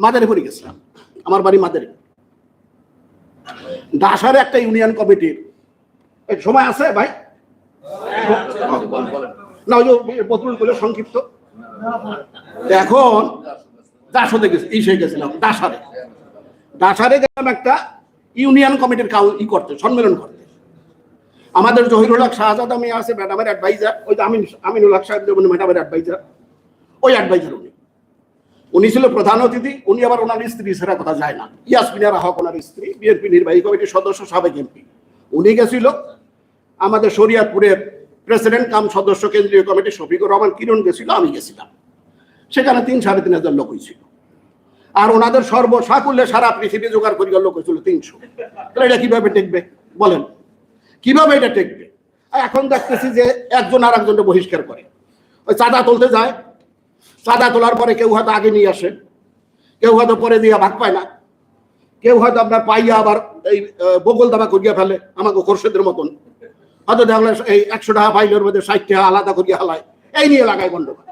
মাদারীপুরে গেছিলাম, আমার বাড়ি মাদারী। ডাসারে একটা ইউনিয়ন কমিটির সময় আছে ভাই, না ওই যে বদরুল বলে সংক্ষিপ্ত। এখন ডাসাতে গেছিলাম, ডাসারে গেলাম একটা ইউনিয়ন কমিটির করতে, সম্মেলন করতে। আমাদের জহিরুল হক শাহজাদা মেয়ে আছে ম্যাডামের অ্যাডভাইজার, ওই যে আমিনুল হক সাহেব ম্যাডামের অ্যাডভাইজার, ওই অ্যাডভাইজার উনি ছিল প্রধান অতিথি। উনি আবার ওনার স্ত্রী ছাড়া কথা যায় না, ইয়াসমিনা হক ওনার স্ত্রী, বিএনপি নির্বাহী কমিটির সদস্য, সাবেক এমপি। উনি গেছিল, আমাদের শরিয়াতপুরের প্রেসিডেন্ট কাম সদস্য কেন্দ্রীয় কমিটি শফিকুর রহমান কিরণ গেছিল, আমি গেছিলাম। সেখানে ৩-৩.৫০০ লোক হয়েছিল। আর ওনাদের সর্বসাকুল্যে সারা পৃথিবী জোগাড় করিয়া লোক হয়েছিল ৩০০। তাহলে এটা কিভাবে টেকবে বলেন, কিভাবে এটা টেকবে? এখন দেখতেছি যে একজন আর একজনকে বহিষ্কার করে। ওই চাঁদা তুলতে যায়, চাঁদা তোলার পরে কেউ হয়তো আগে নিয়ে আসে, কেউ হয়তো পরে দিয়ে ভাগ পায় না, কেউ হয়তো আপনার পাইয়া আবার এই বগল দাবা করিয়া ফেলে, আমাকে খোরশেদের মতন। হয়তো দেখলে এই ১০০ টাকা ফাইলের মধ্যে ৬০ টাকা আলাদা করিয়া হালায়, এই নিয়ে লাগায় গন্ডগোল।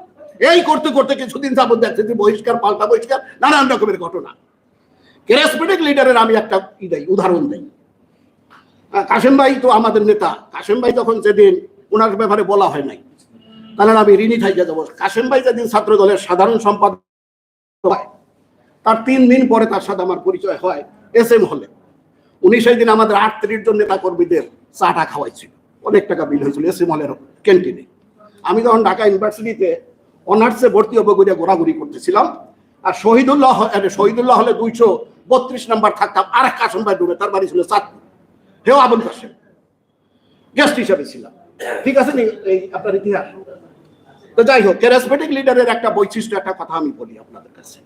এই করতে করতে কিছুদিন যাবত দেখতে যে বহিষ্কার পাল্টা বহিষ্কার, নানান রকমের ঘটনা। ক্যারিজমেটিক লিডারের আমি একটা উদাহরণ দিই। কাশেম ভাই তো আমাদের নেতা। কাশেম ভাই যখন যেদিন ওনার ব্যাপারে বলা হয় নাই, তাহলে আমি ঋণী থাইকা যাবো। কাশেম ভাই যেদিন ছাত্র দলের সাধারণ সম্পাদক হয়, তার 3 দিন পরে তার সাথে আমার পরিচয় হয় SM হলে। উনি সেই দিন আমাদের 38 জন নেতা কর্মীদের চাটা খাওয়াইছিল, অনেক টাকা বিল হয়েছিল SM হলের ক্যান্টিনে। আমি যখন ঢাকা ইউনিভার্সিটিতে অনার্সে ভর্তি হবো করে ঘোরাঘুরি করতেছিলাম, আর শহীদুল্লাহ হলে 232 নাম্বার থাকতাম। আর এক কাশেম ভাই ডুবে, তার বাড়ি ছিল চাঁদপুর, হেও আবুল কাশেম, গেস্ট হিসাবে ছিলাম। ঠিক আছে নি এই আপনার ইতিহাস। তো যাই হোক, ক্যারিজমেটিক লিডারের একটা বৈশিষ্ট্য, একটা কথা আমি বলি আপনাদের কাছে।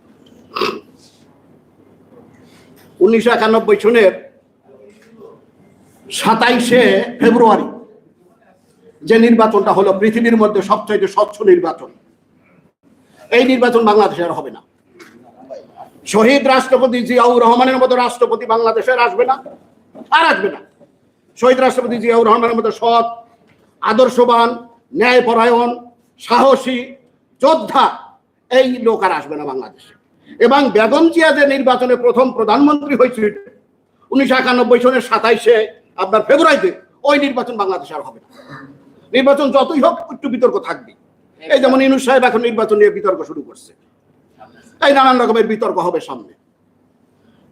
1991 সনের 27শে ফেব্রুয়ারি যে নির্বাচনটা হলো পৃথিবীর মধ্যে সবচেয়ে স্বচ্ছ নির্বাচন, এই নির্বাচন বাংলাদেশে আর হবে না। শহীদ রাষ্ট্রপতি জিয়াউর রহমানের মতো রাষ্ট্রপতি বাংলাদেশের আসবে না, আর আসবে না। শহীদ রাষ্ট্রপতি জিয়াউর রহমানের মতো সৎ, আদর্শবান, ন্যায়পরায়ণ, সাহসী যোদ্ধা এই লোক আর আসবে না বাংলাদেশে। এবং বেগম জিয়া যে নির্বাচনে প্রথম প্রধানমন্ত্রী হয়েছিল 1991 সনের 27শে আপনার ফেব্রুয়ারিতে, ওই নির্বাচন বাংলাদেশে আর হবে না। নির্বাচন যতই হোক একটু বিতর্ক থাকবে। এই যেমন ইউনূস সাহেব এখন নির্বাচন নিয়ে বিতর্ক শুরু করছে, এই নানান রকমের বিতর্ক হবে সামনে।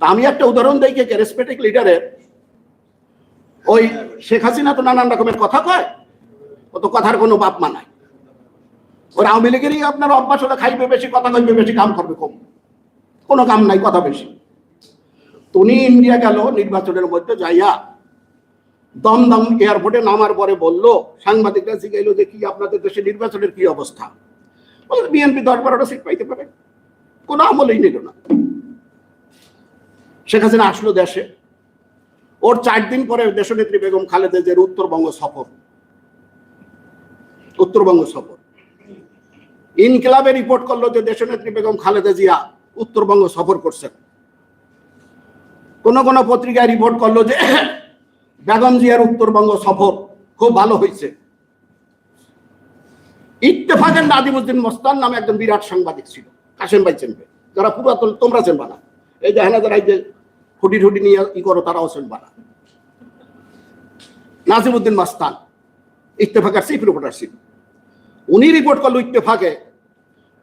তা আমি একটা উদাহরণ দিই, ক্যারিজমেটিক লিডারের। ওই শেখ হাসিনা তো নানান রকমের কথা কয়, ও তো কথার কোনো বাপ মা নাই। ওর আওয়ামী লীগেরই আপনার অভ্যাস হলে খাইবে বেশি, কথা কইবে বেশি, কাম করবে কম, কোনো কাম নাই, কথা বেশি। উনি ইন্ডিয়া গেল নির্বাচনের মধ্যে যাইয়া দমদম এয়ারপোর্টে নামার পরে বলল, সাংবাদিকরা জিজ্ঞাইল যে কি আপনাদের দেশে নির্বাচনের কি অবস্থা? বলে বিএনপি 10-12টা সিট পাইতে পারে, কোনো আমলেই নিল না। শেখ হাসিনা আসলো দেশে, ওর 4 দিন পরে দেশনেত্রী বেগম খালেদা জিয়ার উত্তরবঙ্গ সফর। ইনকিলাবে রিপোর্ট করলো যে দেশনেত্রী বেগম খালেদা জিয়া উত্তরবঙ্গ সফর করছেন। কোন কোন পত্রিকায় রিপোর্ট করলো যে বেগম জিয়ার উত্তরবঙ্গ সফর খুব ভালো হয়েছে। ইত্তেফাকের নাদিমউদ্দিন মস্তান নামে একজন বিরাট সাংবাদিক ছিল, কাশেম ভাই চেনবে, যারা পুরাতন, তোমরা চেনবা না, এই যে যারা এই যে হুডি নিয়ে ই করো তারাও চেনবা না। নাজিমউদ্দিন মস্তান ইত্তেফাকের চিফ রিপোর্টার ছিল। উনি রিপোর্ট করলো ইত্তেফাকে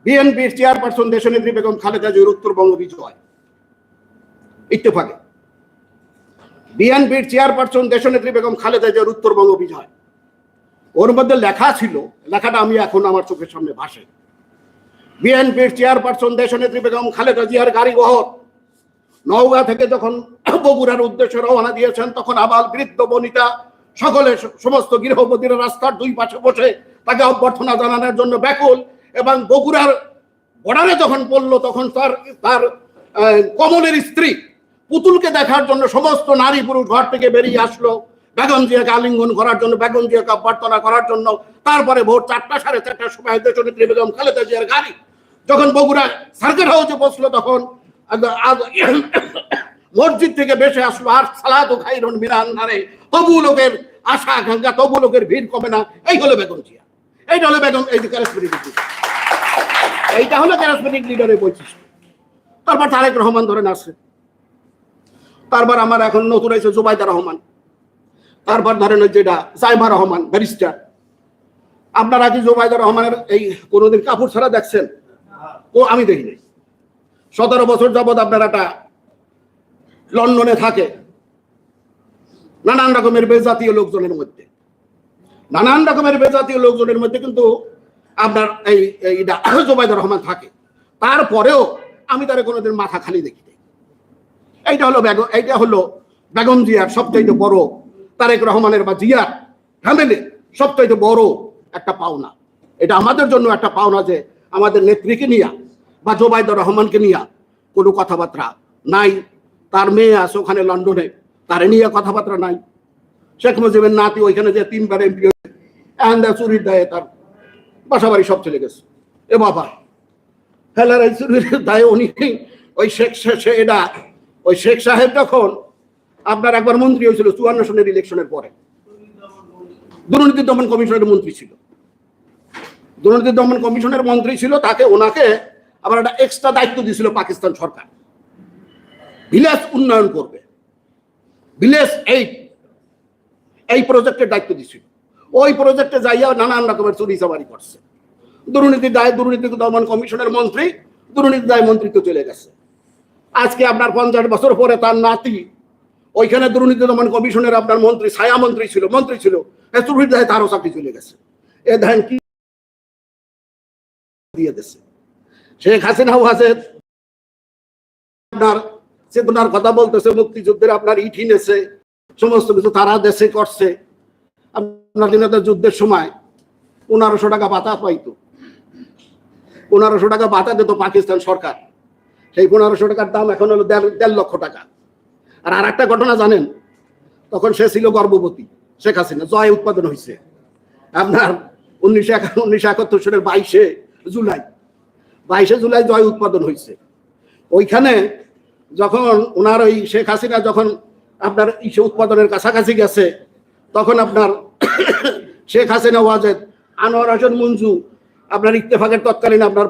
বিএনপির চেয়ারপারসন দেশনেত্রী বেগম খালেদা জিয়ার উত্তরবঙ্গ বিজয়। ইত্তেফাকে বিএনপির চেয়ারপারসন দেশনেত্রী বেগম খালেদা জিয়ার উত্তরবঙ্গ বিজয়। ওর মধ্যে লেখা ছিল, লেখাটা আমি এখন আমার চোখের সামনে ভাসে, বিএনপির চেয়ারপারসন দেশনেত্রী বেগম খালেদা জিয়ার গাড়ি বহর নওগাঁ থেকে যখন বগুড়ার উদ্দেশ্যে রওনা দিয়েছেন, তখন আবাল বৃদ্ধ বনিতা সকলে, সমস্ত গৃহবধূরা রাস্তার 2 পাশে বসে তাকে অভ্যর্থনা জানানোর জন্য ব্যাকুল। এবং বগুড়ার বর্ডারে যখন পড়লো, তখন তার কমলের স্ত্রী পুতুলকে দেখার জন্য সমস্ত নারী পুরুষ ঘর থেকে বেরিয়ে আসলো বেগম জিয়াকে আলিঙ্গন করার জন্য, বেগম জিয়াকে অভ্যর্থনা করার জন্য। তারপরে ভোর 4টা 4:30টার সময় দেশনেত্রী বেগম খালেদা জিয়ার গাড়ি যখন বগুড়া সার্কিট হাউসে পৌঁছলো, তখন মসজিদ থেকে বেশে আসলো, আর সালাতু খাইরুন মিনান নারে, তবু লোকের আশা আকাঙ্ক্ষা, তবু লোকের ভিড় কমে না। এই হলো বেগম জিয়া, এইটা হলো বেগম, এই যে ক্যারিজমেটিক লিডার, এইটা হলো ক্যারিজমেটিক লিডারের বৈশিষ্ট্য। তারপর তারেক রহমান ধরেন আছে, তারপর আমার এখন নতুন হয়েছে জুবাইদা রহমান, তারপর ধরেন ওই যেটা সাইমা রহমান ব্যারিস্টার। আপনারা কি জুবাইদা রহমানের এই কোনোদিন কাপড় ছাড়া দেখছেন? ও আমি দেখিনি। 17 বছর যাবৎ আপনার একটা লন্ডনে থাকে, নানান রকমের বেজাতীয় লোকজনের মধ্যে, নানান রকমের বেজাতীয় লোকজনের মধ্যে কিন্তু আপনার এই জুবাইদা রহমান থাকে। তারপরেও আমি তার কোনোদিন মাথা খালি দেখি। এইটা হলো বেগম জিয়ার সবচাইতে বড়, তারেক রহমানের বা জিয়ার ফ্যামিলি সবচাইতে বড় একটা পাওনা। এটা আমাদের জন্য একটা পাওনা যে আমাদের নেত্রীকে নিয়ে বা জুবাইদা রহমানকে নিয়ে কোনো কথাবার্তা নাই। তার মেয়ে আছে ওখানে লন্ডনে, তার নিয়ে কথাবার্তা নাই। শেখ মুজিবের নাতি ওইখানে যে 3বার এমপি চুরির দায়ে তার বাসা বাড়ি সব চলে গেছে। এ বাবা, হেলার এই চুরির দায়ে উনি ওই শেখ সাহেব যখন আপনার একবার মন্ত্রী হয়েছিল 54 সনের ইলেকশনের পরে, দুর্নীতি দমন কমিশনের মন্ত্রী ছিল, দুর্নীতি দমন কমিশনের মন্ত্রী ছিল, ওনাকে আবার একটা এক্সট্রা দায়িত্ব দিয়েছিল পাকিস্তান সরকার, ভিলেজ উন্নয়ন করবে, ভিলেজ এই প্রজেক্টের দায়িত্ব দিয়েছিল। ওই প্রজেক্টে যাইয়া নানান রকমের চুরি চামারি করছে। দুর্নীতি দমন কমিশনের মন্ত্রী দুর্নীতি দায় মন্ত্রিত্ব চলে গেছে। আজকে আপনার 50 বছর পরে তার নাতি ওইখানে দুর্নীতি দমন কমিশনের আপনার মন্ত্রী, ছায়া মন্ত্রী ছিল, চুরির দায়ে তারও চাকরি চলে গেছে। এ ধ্যান কি দিয়ে দিচ্ছে। শেখ হাসিনাও আছে আপনার চেতনার কথা বলতেছে, মুক্তিযুদ্ধের আপনার ইঠি নেছে, সমস্ত কিছু তারা দেশে করছে। আপনার যুদ্ধের সময় 1500 টাকা ভাতা পাইতো, 1500 টাকা ভাতা দিত পাকিস্তান সরকার। সেই 1500 টাকার দাম এখন হলো 1.5 লক্ষ টাকা। আর একটা ঘটনা জানেন, তখন সে ছিল গর্ভবতী, শেখ হাসিনা। জয় উৎপাদন হয়েছে আপনার 1971 সালের 22 জুলাই জয় উৎপাদন হয়েছে। ওইখানে যখন ওনার ওই শেখ হাসিনা যখন আপনার উৎপাদনের কাছাকাছি গেছে, তখন আপনার শেখ হাসিনা ওয়াজেদ আনোয়ার হোসেন মঞ্জু আপনার ইত্তেফাকের তৎকালীন আপনার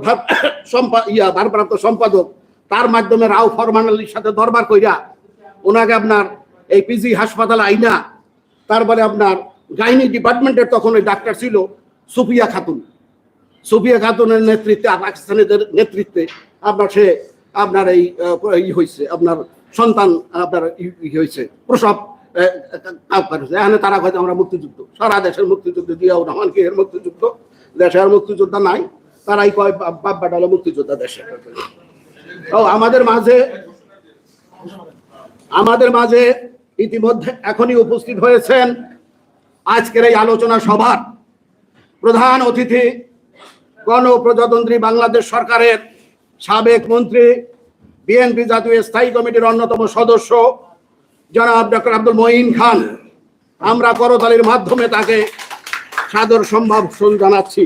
ভারপ্রাপ্ত সম্পাদক, তার মাধ্যমে রাও ফরমান আলীর সাথে দরবার কইরা ওনাকে আপনার এই পিজি হাসপাতাল আইনা, তারপরে আপনার গাইনি ডিপার্টমেন্টের তখন ওই ডাক্তার ছিল সুফিয়া খাতুনের নেতৃত্বে, পাকিস্তানিদের নেতৃত্বে আপনার এই হয়েছে, আপনার সন্তান আপনার হয়েছে, প্রসব। এখানে তারা হয়তো আমরা মুক্তিযুদ্ধ, সারা দেশের মুক্তিযুদ্ধ, জিয়াউর রহমান কি এর মুক্তিযুদ্ধ, দেশের মুক্তিযোদ্ধা নাই, তারাই কয় বাপ্পাটা হলো মুক্তিযোদ্ধা দেশে। তো আমাদের মাঝে ইতিমধ্যে এখনই উপস্থিত হয়েছেন আজকের এই আলোচনা সভার প্রধান অতিথি, গণপ্রজাতন্ত্রী বাংলাদেশ সরকারের সাবেক মন্ত্রী, বিএনপি জাতীয় স্থায়ী কমিটির অন্যতম সদস্য জনাব ডক্টর আব্দুল মঈন খান। আমরা করতালির মাধ্যমে তাকে সাদর সম্ভাষণ জানাচ্ছি।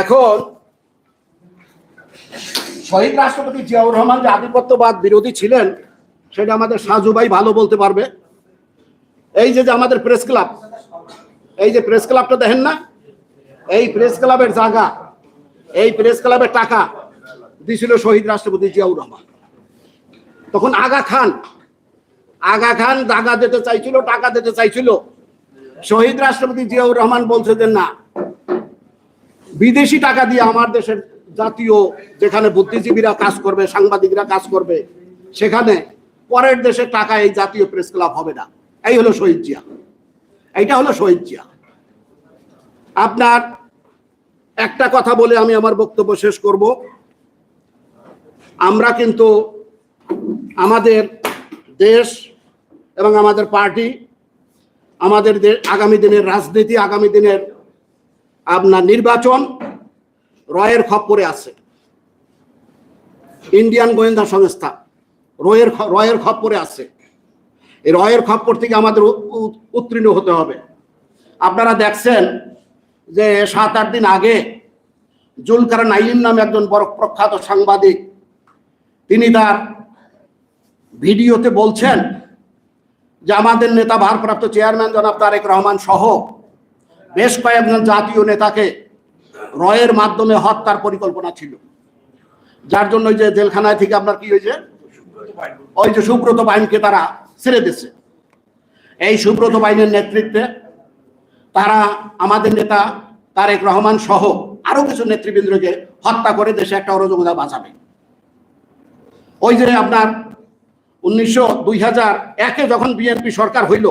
এখন শহীদ রাষ্ট্রপতি জিয়াউর রহমান যে আধিপত্যবাদ বিরোধী ছিলেন সেটা আমাদের সাজু ভাই ভালো বলতে পারবে। এই যে আমাদের প্রেস ক্লাব, এই যে প্রেস ক্লাবটা দেখেন না, এই প্রেস ক্লাবের জায়গা, এই প্রেস ক্লাবের টাকা দিয়েছিল শহীদ রাষ্ট্রপতি জিয়াউর রহমান। তখন আগা খান জায়গা দিতে চাইছিল, টাকা দিতে চাইছিল। শহীদ রাষ্ট্রপতি জিয়াউর রহমান বলছে যে না, বিদেশি টাকা দিয়ে আমার দেশের জাতীয় যেখানে বুদ্ধিজীবীরা কাজ করবে, সাংবাদিকরা কাজ করবে, সেখানে পরের দেশের টাকা এই জাতীয় প্রেস ক্লাব হবে না। এই হলো শহীদ জিয়া, এইটা হলো শহীদ জিয়া। আপনার একটা কথা বলে আমি আমার বক্তব্য শেষ করব। আমরা কিন্তু আমাদের দেশ এবং আমাদের পার্টি, আমাদের আগামী দিনের রাজনীতি, আগামী দিনের আপনার নির্বাচন রয়ের খপ্পরে আছে। ইন্ডিয়ান গোয়েন্দা সংস্থা রয়ের খপ্পরে আছে। এই রয়ের খপ্পর থেকে আমাদের উত্তীর্ণ হতে হবে। আপনারা দেখছেন যে 7-8 দিন আগে জুলকার নাইম নামে একজন বড় প্রখ্যাত সাংবাদিক তিনি তার ভিডিওতে বলছেন যে আমাদের নেতা ভারপ্রাপ্ত চেয়ারম্যান জনাব তারেক রহমান সহ বেশ কয়েকজন জাতীয় নেতাকে রয়ের মাধ্যমে হত্যার পরিকল্পনা ছিল, যার জন্য যে জেলখানায় থেকে আপনার কি হয়েছে, ওই যে সুব্রত বাহিনীকে তারা ছেড়ে দিচ্ছে। এই সুব্রত বাহিনীর নেতৃত্বে তারা আমাদের নেতা তারেক রহমান সহ আরো কিছু নেতৃবৃন্দকে হত্যা করে দেশে একটা অরাজকতা বাঁচাবে। ওই যে আপনার 2001-এ যখন বিএনপি সরকার হইল,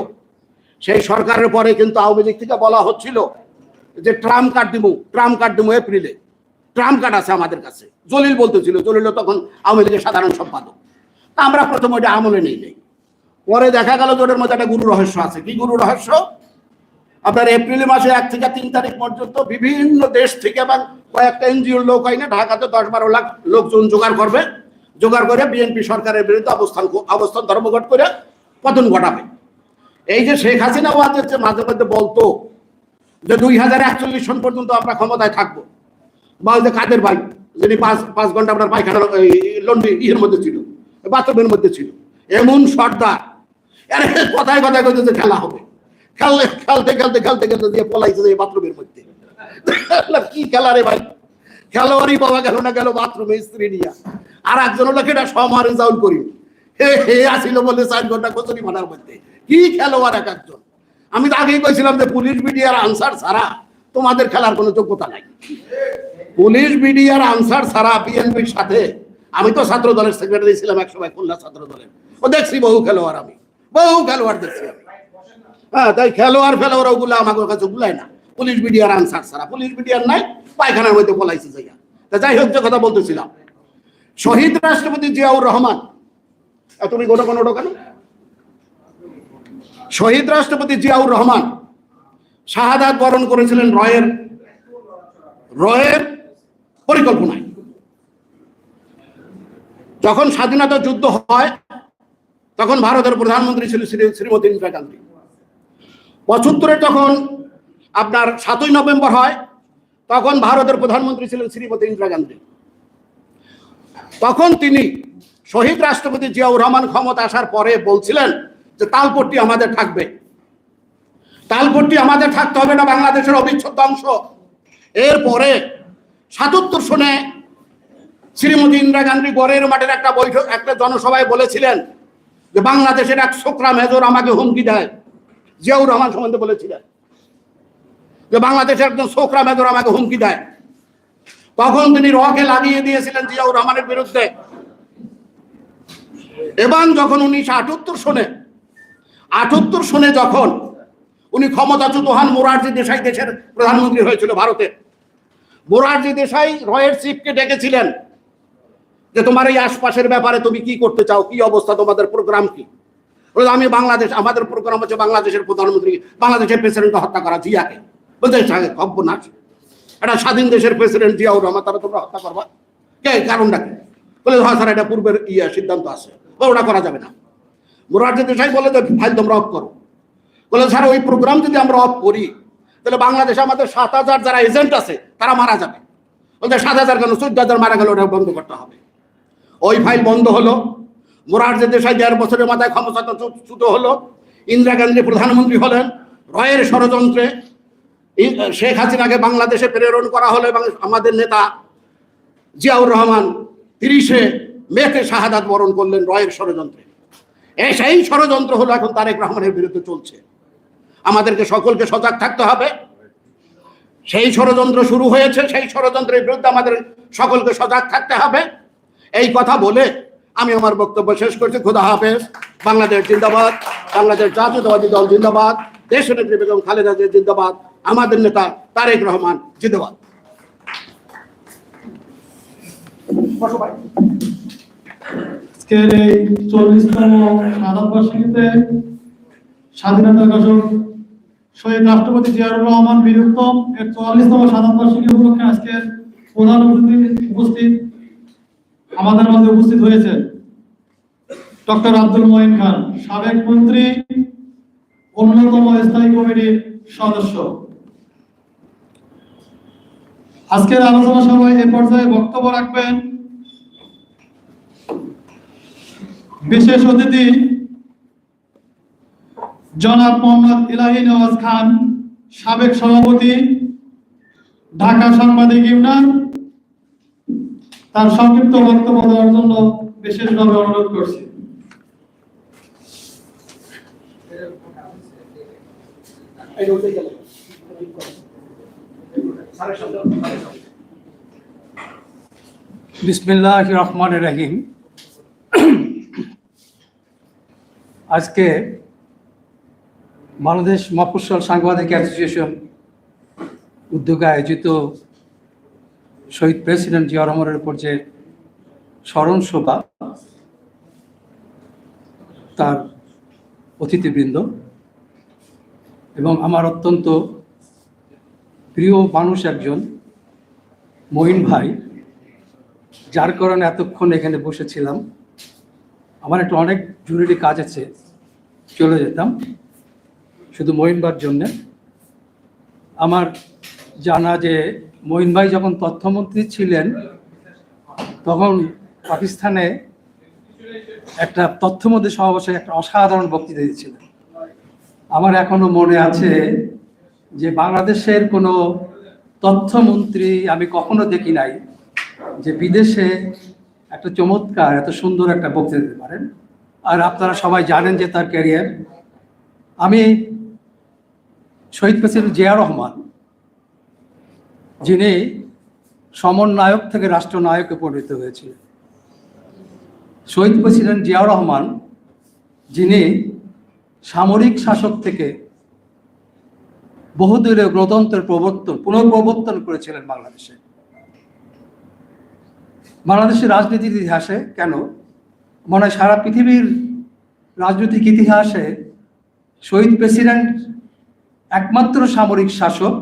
সেই সরকারের পরে কিন্তু আওয়ামী লীগ থেকে বলা হচ্ছিল যে ট্রাম্প কার্ড দিব এপ্রিলে, ট্রাম্প কার্ড আছে আমাদের কাছে, জলিল বলতেছিল, জলিল তখন আওয়ামী লীগের সাধারণ সম্পাদক। তা আমরা প্রথমে ওইটা আমলে নেই, পরে দেখা গেল যে ওটার মধ্যে একটা গুরু রহস্য আছে। কি গুরু রহস্য? আপনার এপ্রিল মাসে 1 থেকে 3 তারিখ পর্যন্ত বিভিন্ন দেশ থেকে এবং কয়েকটা এনজিওর লোক হয় না, ঢাকাতে 10-12 লাখ লোকজন জোগাড় করে বিএনপি সরকারের বিরুদ্ধে অবস্থান ধর্মঘট করে পতন ঘটাবে। এই যে শেখ হাসিনা ওয়াজের মাঝে মধ্যে বলতো যে 2041 সন পর্যন্ত আমরা ক্ষমতায় থাকবো, বা ওই যে কাদের ভাই যিনি 5 ঘন্টা আপনার পায়খানা লন্ডি ইয়ের মধ্যে ছিল, বাথরুমের মধ্যে ছিল, এমন সর্দার কথায় কথায় কইতে যে খেলা হবে, খেলতে দিয়ে পলাইছে যে বাথরুমের মধ্যে। কি খেলা রে ভাই, খেলোয়াড়ই পাওয়া গেল না, গেল বাথরুমে স্ত্রী নিয়ে। আর একজন হলো কেটা সমারে জাউল করি হে আসিল বলে 4 ঘন্টা কচুরি মানার মধ্যে। কি খেলোয়াড় এক একজন। আমি তো আগেই কইছিলাম যে পুলিশ মিডিয়ার আনসার ছাড়া তোমাদের খেলার কোনো যোগ্যতা নাই। পুলিশ মিডিয়ার আনসার ছাড়া বিএনপির সাথে, আমি তো ছাত্র দলের সেক্রেটারি ছিলাম এক সময়, খুলনা ছাত্র দলের, ও দেখছি বহু খেলোয়াড়, আমি বহু খেলোয়াড় দেখছি আমি। হ্যাঁ, তাই খেলোয়াড় ওগুলো আমাদের কাছে গুলাই না, পুলিশ মিডিয়ার আনসার ছাড়া। পুলিশ মিডিয়ার নাই, পায়খানার মধ্যে পলাইছে যাইয়া। তা যাই হোক, যে কথা বলতেছিলাম, শহীদ রাষ্ট্রপতি জিয়াউর রহমান, তুমি গোটা কেন, শহীদ রাষ্ট্রপতি জিয়াউর রহমান শাহাদাত বরণ করেছিলেন রয়ের পরিকল্পনায়। যখন স্বাধীনতা যুদ্ধ হয় তখন ভারতের প্রধানমন্ত্রী ছিল শ্রীমতী ইন্দিরা গান্ধী। 75-এ যখন আপনার 7ই নভেম্বর হয় তখন ভারতের প্রধানমন্ত্রী ছিলেন শ্রীমতী ইন্দিরা গান্ধী। তখন তিনি শহীদ রাষ্ট্রপতি জিয়াউর রহমান ক্ষমতা আসার পরে বলছিলেন যে তালপট্টি আমাদের থাকবে, তালপট্টি আমাদের থাকতে হবে না, বাংলাদেশের অবিচ্ছেদ্য অংশ। এরপরে 77 সনে শ্রীমতী ইন্দিরা গান্ধী গড়ের মাঠের একটা জনসভায় বলেছিলেন যে বাংলাদেশের এক ছোকরা মেজর আমাকে হুমকি দেয়। জিয়াউর রহমান সম্বন্ধে বলেছিলেন যে বাংলাদেশের একজন ছোকরা মেজর আমাকে হুমকি দেয়। তখন তিনি রকে লাগিয়ে দিয়েছিলেন জিয়াউর রহমানের বিরুদ্ধে। এবং যখন 1978 সনে যখন উনি ক্ষমতাচ্যুত হন, মোরারজি দেশাই দেশের প্রধানমন্ত্রী হয়েছিল ভারতের। মোরারজি দেশাই রয়ের চিফকে ডেকেছিলেন যে তোমার এই আশপাশের ব্যাপারে তুমি কি করতে চাও, কি অবস্থা, তোমাদের প্রোগ্রাম কি? আমি আমাদের প্রোগ্রাম হচ্ছে বাংলাদেশের প্রধানমন্ত্রী, বাংলাদেশের প্রেসিডেন্টকে হত্যা করা, জিয়াকে। বলতে খবর একটা স্বাধীন দেশের প্রেসিডেন্ট জিয়াউর রহমান, তারা তোমরা হত্যা করবা কে, কারণটা কি? বলে হ্যাঁ স্যার, এটা পূর্বের সিদ্ধান্ত আছে, ওটা করা যাবে না। মোরারজি দেশাই বলে যে ফাইল তোমরা অফ করো। বলে স্যার, ওই প্রোগ্রাম যদি আমরা অফ করি তাহলে বাংলাদেশে আমাদের 7,000 যারা এজেন্ট আছে তারা মারা যাবে। বলতে 7,000 কেন, 14,000 মারা গেল, ওটা বন্ধ করতে হবে। ওই ফাইল বন্ধ হলো। মোরারজি দেশাই 1.5 বছরের মাথায় ক্ষমতাচ্যুত হলো। ইন্দিরা গান্ধী প্রধানমন্ত্রী হলেন। রয়ের ষড়যন্ত্রে শেখ হাসিনাকে বাংলাদেশে প্রেরণ করা হলো এবং আমাদের নেতা জিয়াউর রহমান 30শে মেতে শাহাদাত বরণ করলেন রয়ের ষড়যন্ত্রে। সেই ষড়যন্ত্র হলো এখন তারেক রহমানের বিরুদ্ধে চলছে। আমাদেরকে সকলকে সজাগ থাকতে হবে। সেই ষড়যন্ত্র শুরু হয়েছে, সেই ষড়যন্ত্রের বিরুদ্ধে আমাদের সকলকে সজাগ থাকতে হবে। এই কথা বলে আমি আমার বক্তব্য শেষ করছি। খোদা হাফেজ। বাংলাদেশ জিন্দাবাদ, বাংলাদেশ জাতীয়তাবাদী দল জিন্দাবাদ, দেশনেত্রী বেগম খালেদা জিয়া জিন্দাবাদ, আমাদের নেতা তারেক রহমান জিন্দাবাদ। আজকের এই 40তম শাহাদাতবার্ষিকীতে স্বাধীনতা ঘোষক শহীদ রাষ্ট্রপতি জিয়াউর রহমান বীরোত্তম এর 44তম শাহাদাতবার্ষিকী উপলক্ষে আজকের প্রধান উপস্থিত আমাদের মধ্যে উপস্থিত হয়েছেন ডক্টর আব্দুল মঈন খান, সাবেক মন্ত্রী, অন্যতম স্থায়ী কমিটির সদস্য। আজকের আলোচনা সভায় এ পর্যায়ে বক্তব্য রাখবেন বিশেষ অতিথি জনাব মোহাম্মদ ইলাহি নওয়াজ খান, সাবেক সভাপতি, ঢাকা সাংবাদিক ইউনিয়ন, তার সংক্ষিপ্ত বক্তব্য দেওয়ার জন্য বিশেষভাবে অনুরোধ করছি। বিসমিল্লাহির রহমানির রহিম। আজকে বাংলাদেশ মফস্বল সাংবাদিক অ্যাসোসিয়েশন উদ্যোগে আয়োজিত শহীদ প্রেসিডেন্ট জিয়া রহমানের উপর যে স্মরণ সভা, তার অতিথিবৃন্দ এবং আমার অত্যন্ত প্রিয় মানুষ একজন মঈন ভাই, যার কারণে এতক্ষণ এখানে বসেছিলাম। আমার একটা অনেক জরুরি কাজ আছে, চলে যেতাম শুধু মঈন ভাইয়ের জন্যে। আমার জানা যে মঈন ভাই যখন তথ্যমন্ত্রী ছিলেন তখন পাকিস্তানে একটা তথ্যমন্ত্রী সমাবেশে একটা অসাধারণ বক্তৃতা দিয়েছিলেন। আমার এখনো মনে আছে যে বাংলাদেশের কোনো তথ্যমন্ত্রী আমি কখনো দেখি নাই যে বিদেশে একটা চমৎকার এত সুন্দর একটা বক্তৃতা দিতে পারেন। আর আপনারা সবাই জানেন যে তার ক্যারিয়ার। আমি শহীদ প্রেসিডেন্ট জিয়া রহমান, যিনি সমন্বয়ক থেকে রাষ্ট্রনায়কে পরিণত হয়েছিলেন, শহীদ প্রেসিডেন্ট জিয়া রহমান, যিনি সামরিক শাসক থেকে বহুদূরে গণতন্ত্রের পুনঃপ্রবর্তন করেছিলেন বাংলাদেশের রাজনীতির ইতিহাসে, কেন মনে হয় সারা পৃথিবীর রাজনৈতিক ইতিহাসে শহীদ প্রেসিডেন্ট একমাত্র সামরিক শাসক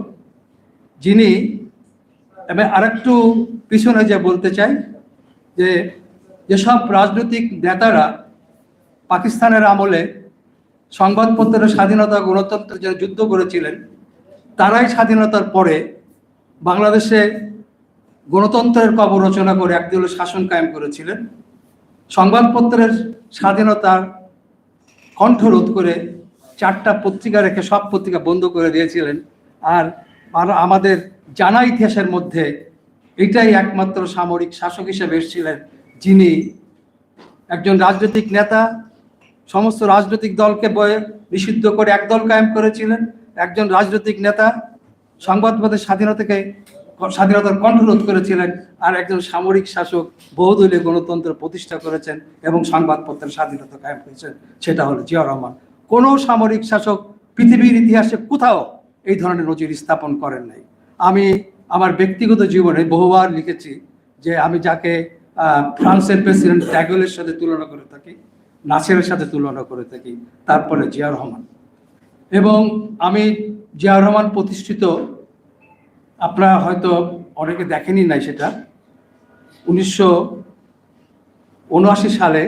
যিনি, আমি আরেকটু পিছনে যে বলতে চাই যে যেসব রাজনৈতিক নেতারা পাকিস্তানের আমলে সংবাদপত্রের স্বাধীনতা গণতন্ত্রের জন্য যুদ্ধ করেছিলেন, তারাই স্বাধীনতার পরে বাংলাদেশে গণতন্ত্রের কবর রচনা করে একদলীয় শাসন কায়েম করেছিলেন। সংবাদপত্রের স্বাধীনতার কণ্ঠরোধ করে 4টা পত্রিকা রেখে সব পত্রিকা বন্ধ করে দিয়েছিলেন। আর আমাদের জানা ইতিহাসের মধ্যে এটাই একমাত্র সামরিক শাসক হিসেবে এসেছিলেন, যিনি একজন রাজনৈতিক নেতা, সমস্ত রাজনৈতিক দলকে নিষিদ্ধ করে একদল কায়েম করেছিলেন। একজন রাজনৈতিক নেতা সংবাদপত্রের স্বাধীনতার কণ্ঠরোধ করেছিলেন, আর একজন সামরিক শাসক বহুদলীয় গণতন্ত্র প্রতিষ্ঠা করেছেন এবং সংবাদপত্রের স্বাধীনতা কায়েম করেছেন, সেটা হলো জিয়া রহমান। কোনো সামরিক শাসক পৃথিবীর ইতিহাসে কোথাও এই ধরনের নজির স্থাপন করেন নাই। আমি আমার ব্যক্তিগত জীবনে বহুবার লিখেছি যে আমি যাকে ফ্রান্সের প্রেসিডেন্ট ট্যাগলের সাথে তুলনা করে থাকি, নাসেরের সাথে তুলনা করে থাকি, তারপরে জিয়া রহমান। এবং আমি জিয়া রহমান প্রতিষ্ঠিত, আপনারা হয়তো অনেকে দেখেনি নাই, সেটা 1979 সালে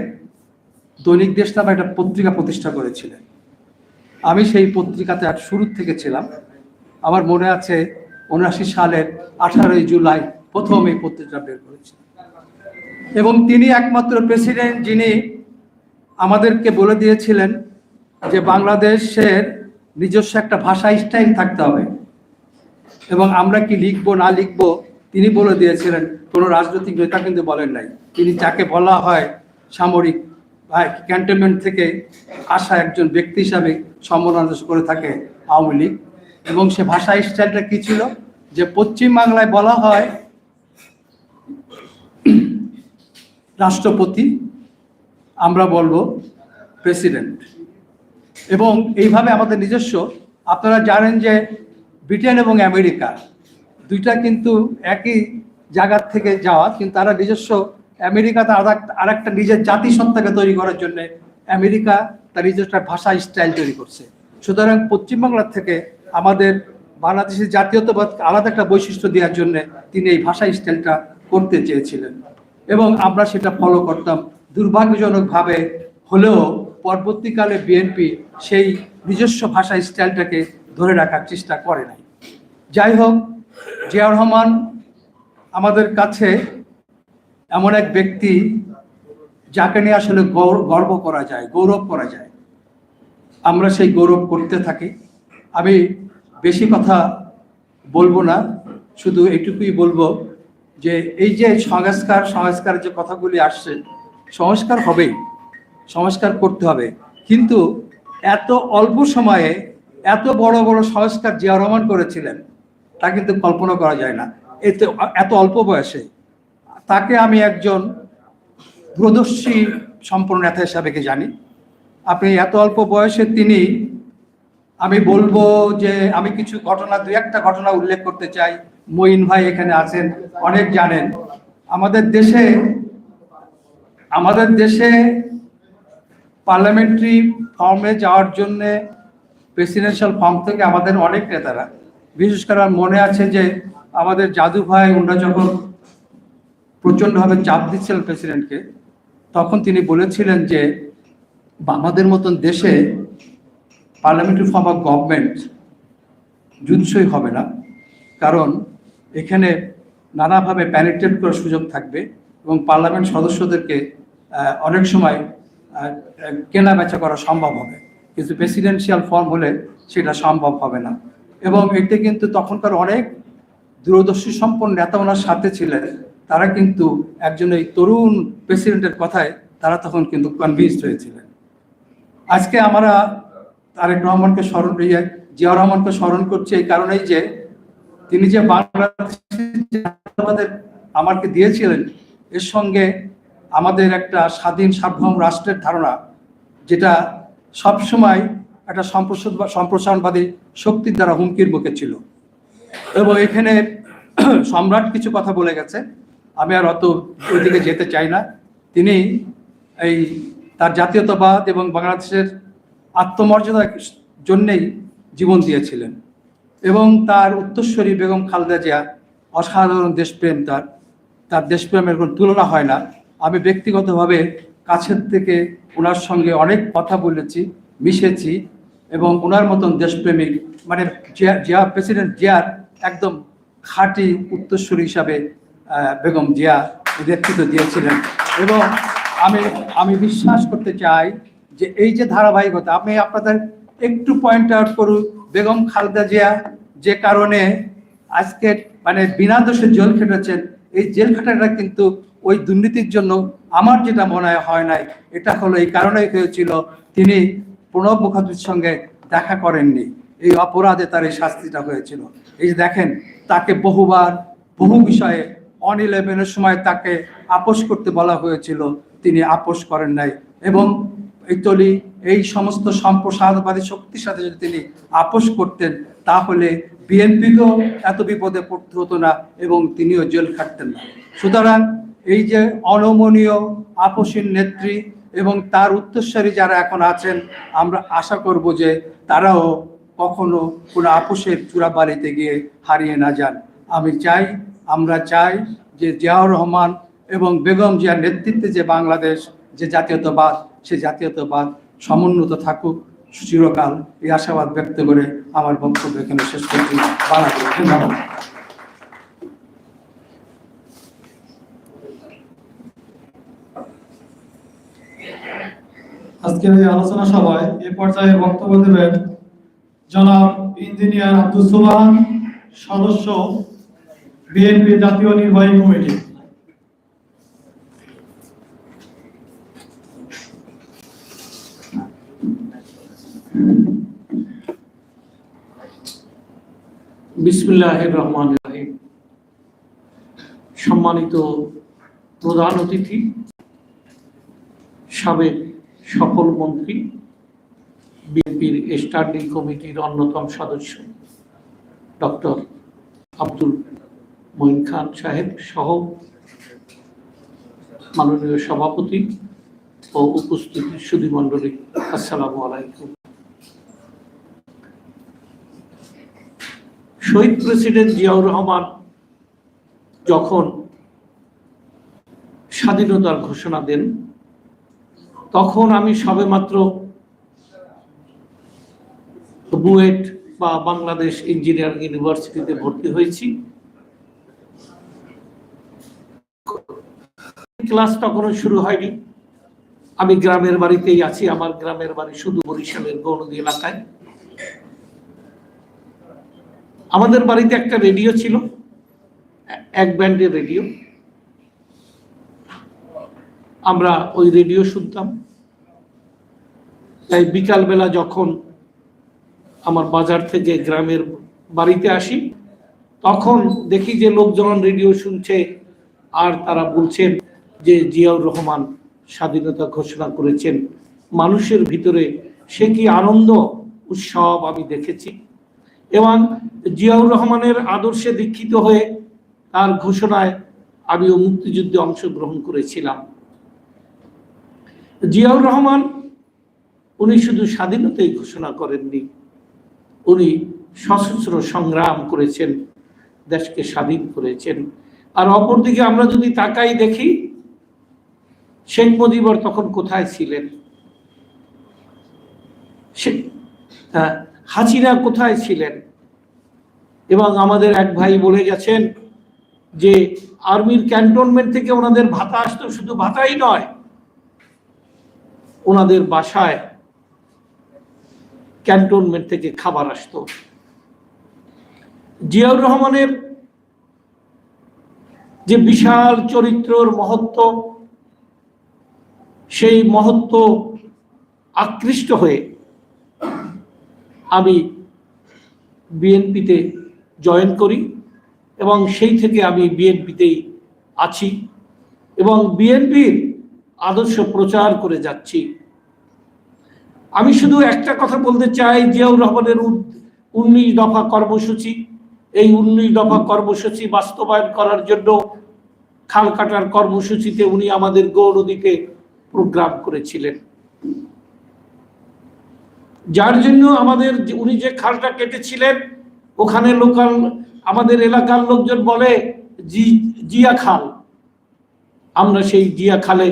দৈনিক দেশ নামে একটা পত্রিকা প্রতিষ্ঠা করেছিলেন। আমি সেই পত্রিকাতে শুরুর থেকে ছিলাম। আমার মনে আছে 79 সালের 18 জুলাই প্রথম এই পত্রিকা বের করেছিলেন। এবং তিনি একমাত্র প্রেসিডেন্ট যিনি আমাদেরকে বলে দিয়েছিলেন যে বাংলাদেশের নিজস্ব একটা ভাষা স্টাইল থাকতে হবে, এবং আমরা কি লিখবো না লিখবো তিনি বলে দিয়েছিলেন। কোনো রাজনৈতিক নেতা কিন্তু বলেন নাই। তিনি যাকে বলা হয় সামরিক ক্যান্টনমেন্ট থেকে আসা একজন ব্যক্তি হিসাবে সম্বোধন করে থাকে আওয়ামী লীগ। এবং সে ভাষা স্টাইলটা কি ছিল, যে পশ্চিম বাংলায় বলা হয় রাষ্ট্রপতি, আমরা বলবো প্রেসিডেন্ট। এবং এইভাবে আমাদের নিজস্ব, আপনারা জানেন যে ব্রিটেন এবং আমেরিকা দুইটা কিন্তু একই জায়গার থেকে যাওয়া, কিন্তু তারা নিজস্ব, আমেরিকাতে আর একটা নিজের জাতিসত্তাকে তৈরি করার জন্য আমেরিকা তার নিজস্ব ভাষা স্টাইল তৈরি করছে। সুতরাং পশ্চিমবাংলার থেকে আমাদের বাংলাদেশের জাতীয়তাবাদ আলাদা একটা বৈশিষ্ট্য দেওয়ার জন্য তিনি এই ভাষা স্টাইলটা করতে চেয়েছিলেন, এবং আমরা সেটা ফলো করতাম। দুর্ভাগ্যজনকভাবে হলেও পরবর্তীকালে বিএনপি সেই নিজস্ব ভাষা স্টাইলটাকে ধরে রাখার চেষ্টা করে নাই। যাই হোক, জিয়া রহমান আমাদের কাছে এমন এক ব্যক্তি যাকে নিয়ে আসলে গর্ব করা যায়, গৌরব করা যায়। আমরা সেই গৌরব করতে থাকি। আমি বেশি কথা বলবো না, শুধু এইটুকুই বলবো যে এই যে সংস্কারের যে কথাগুলি আসছে, সংস্কার হবেই, সংস্কার করতে হবে, কিন্তু এত অল্প সময়ে এত বড় বড় সংস্কার জিয়াউর রহমান করেছিলেন তা কিন্তু কল্পনা করা যায় না। এত অল্প বয়সে তাকে আমি একজন দূরদর্শী সম্পন্ন নেতা হিসাবে জানি। আপনি এত অল্প বয়সে তিনি, আমি বলবো যে আমি কিছু ঘটনা, দুই একটা ঘটনা উল্লেখ করতে চাই। মঈন ভাই এখানে আছেন, অনেক জানেন। আমাদের দেশে পার্লামেন্টারি ফর্মে যাওয়ার জন্য প্রেসিডেন্সিয়াল ফর্ম থেকে আমাদের অনেক নেতারা, বিশেষ করে আমার মনে আছে যে আমাদের জাদু ভাই, ওনারা যখন প্রচণ্ডভাবে চাপ দিচ্ছিলেন প্রেসিডেন্টকে, তখন তিনি বলেছিলেন যে আমাদের মতন দেশে পার্লামেন্টারি ফর্ম অফ গভর্নমেন্ট জুৎসই হবে না, কারণ এখানে নানাভাবে প্যানিটেট করার সুযোগ থাকবে এবং পার্লামেন্ট সদস্যদেরকে অনেক সময় কেনা বেচা করা সম্ভব হবে, কিন্তু প্রেসিডেন্সিয়াল ফর্ম হলে সেটা সম্ভব হবে না। এবং এতে কিন্তু তখনকার অনেক দূরদর্শী সম্পন্ন নেতা ওনার সাথে ছিলেন, তারা কিন্তু একজন এই তরুণ প্রেসিডেন্টের কথায় তারা তখন কিন্তু কনভিন্সড হয়েছিলেন। আজকে আমরা তারেক রহমানকে জিয়াউর রহমানকে স্মরণ করছি এই কারণেই যে তিনি যে বাংলাদেশ আমাকে দিয়েছিলেন, এর সঙ্গে আমাদের একটা স্বাধীন সার্বভৌম রাষ্ট্রের ধারণা, যেটা সবসময় একটা সম্প্রসারণবাদী শক্তির দ্বারা হুমকির মুখে ছিল। এবং এখানে সম্রাট কিছু কথা বলে গেছে, আমি আর অত ওইদিকে যেতে চাই না। তিনি তার জাতীয়তাবাদ এবং বাংলাদেশের আত্মমর্যাদার জন্যেই জীবন দিয়েছিলেন, এবং তার উত্তরসূরি বেগম খালেদা জিয়া অসাধারণ দেশপ্রেম, তার দেশপ্রেমের কোনো তুলনা হয় না। আমি ব্যক্তিগতভাবে কাছের থেকে ওনার সঙ্গে অনেক কথা বলেছি, মিশেছি, এবং ওনার মতন দেশপ্রেমিক মানে প্রেসিডেন্ট জিয়ার একদম খাঁটি উত্তরসূরি হিসাবে বেগম জিয়া নেতৃত্ব দিয়েছিলেন। এবং আমি বিশ্বাস করতে চাই যে এই যে ধারাবাহিকতা, আমি আপনাদের একটু পয়েন্ট আউট করুন, বেগম খালেদা জিয়া যে কারণে আজকে মানে বিনা দোষে জেল খেটেছেন, এই জেল খাটাটা কিন্তু ওই দুর্নীতির জন্য আমার যেটা মনে হয় নাই, এটা হলো এই কারণেই হয়েছিল তিনি প্রণব মুখার্জির সঙ্গে দেখা করেননি, এই অপরাধে তার এই শাস্তিটা হয়েছিল। এই যে দেখেন, তাকে বহুবার বহু বিষয়ে অন-11-এর সময় তাকে আপোষ করতে বলা হয়েছিল, তিনি আপোষ করেন নাই। এবং এই সমস্ত সম্প্রসারণবাদী শক্তির সাথে যদি তিনি আপোষ করতেন, তাহলে বিএনপিকেও এত বিপদে পড়তে হতো না এবং তিনিও জেল খাটতেন না। সুতরাং এই যে অনমনীয় আপোষীর নেত্রী এবং তার উত্তরসূরি যারা এখন আছেন, আমরা আশা করব যে তারাও কখনো কোনো আপোষের চূড়াবাড়িতে গিয়ে হারিয়ে না যান। আমরা চাই যে জিয়াউর রহমান এবং বেগম জিয়ার নেতৃত্বে যে বাংলাদেশ, যে জাতীয়তাবাদ, সে জাতীয়তাবাদ সমুন্নত থাকুক চিরকাল, এই আশাবাদ ব্যক্ত করে আমার বক্তব্য এখানে শেষ করছি। ধন্যবাদ। আজকের এই আলোচনা সভায় এ পর্যায়ে বক্তব্য দেবেন জনাব ইঞ্জিনিয়ার আব্দুল সোবহান, সদস্য বিএনপি জাতীয় নির্বাহী কমিটি। বিসমিল্লাহির রহমানির রহিম। সম্মানিত প্রধান অতিথি, সাবেক সফল মন্ত্রী, বিএনপির স্ট্যান্ডিং কমিটির অন্যতম সদস্য ডক্টর আব্দুল মঈন খান সাহেব সহ মাননীয় সভাপতি ও উপস্থিত সুধীমণ্ডলী, আসসালামু আলাইকুম। শহীদ প্রেসিডেন্ট জিয়াউর রহমান যখন স্বাধীনতার ঘোষণা দেন, তখন আমি সবেমাত্র বুয়েট বা বাংলাদেশ ইঞ্জিনিয়ারিং ইউনিভার্সিটিতে ভর্তি হয়েছি। ক্লাস তখনও শুরু হয়নি, আমি গ্রামের বাড়িতেই আছি, আমার গ্রামের বাড়ি শুধু বরিশালের গৌনদী এলাকায়। আমাদের বাড়িতে একটা রেডিও ছিল, এক ব্যান্ডের রেডিও। আমরা ওই রেডিও শুনতাম। তাই বিকালবেলা যখন আমার বাজার থেকে গ্রামের বাড়িতে আসি, তখন দেখি যে লোকজন রেডিও শুনছে আর তারা বলছেন যে জিয়াউর রহমান স্বাধীনতা ঘোষণা করেছেন। মানুষের ভিতরে সে কি আনন্দ উৎসব আমি দেখেছি। এবং জিয়াউর রহমানের আদর্শে দীক্ষিত হয়ে তার ঘোষণায় আমিও মুক্তিযুদ্ধে অংশগ্রহণ করেছিলাম। জিয়াউর রহমান উনি শুধু স্বাধীনতাই ঘোষণা করেননি, উনি সশস্ত্র সংগ্রাম করেছেন, দেশকে স্বাধীন করেছেন। আর অপরদিকে আমরা যদি তাকাই দেখি, শেখ মুজিবুর তখন কোথায় ছিলেন, হাসিনা কোথায় ছিলেন। এবং আমাদের এক ভাই বলে গেছেন যে আর্মির ক্যান্টনমেন্ট থেকে ওনাদের ভাতা আসতো, শুধু ভাতাই নয়, ওনাদের বাসায় ক্যান্টনমেন্ট থেকে খাবার আসতো। জিয়াউর রহমানের যে বিশাল চরিত্রের মহত্ব, সেই মহত্ব আকৃষ্ট হয়ে আমি বিএনপিতে জয়েন করি এবং সেই থেকে আমি বিএনপিতেই আছি এবং বিএনপির আদর্শ প্রচার করে যাচ্ছি। আমি শুধু একটা কথা বলতে চাই, জিয়াউর রহমানের 19 দফা কর্মসূচি, এই 19 দফা কর্মসূচি বাস্তবায়ন করার জন্য খাল কাটার কর্মসূচিতে উনি আমাদের গৌরদীতে প্রোগ্রাম করেছিলেন, যার জন্য আমাদের উনি যে খালটা কেটেছিলেন ওখানে লোকাল আমাদের এলাকার লোকজন বলে জিয়া খাল। আমরা সেই জিয়া খালে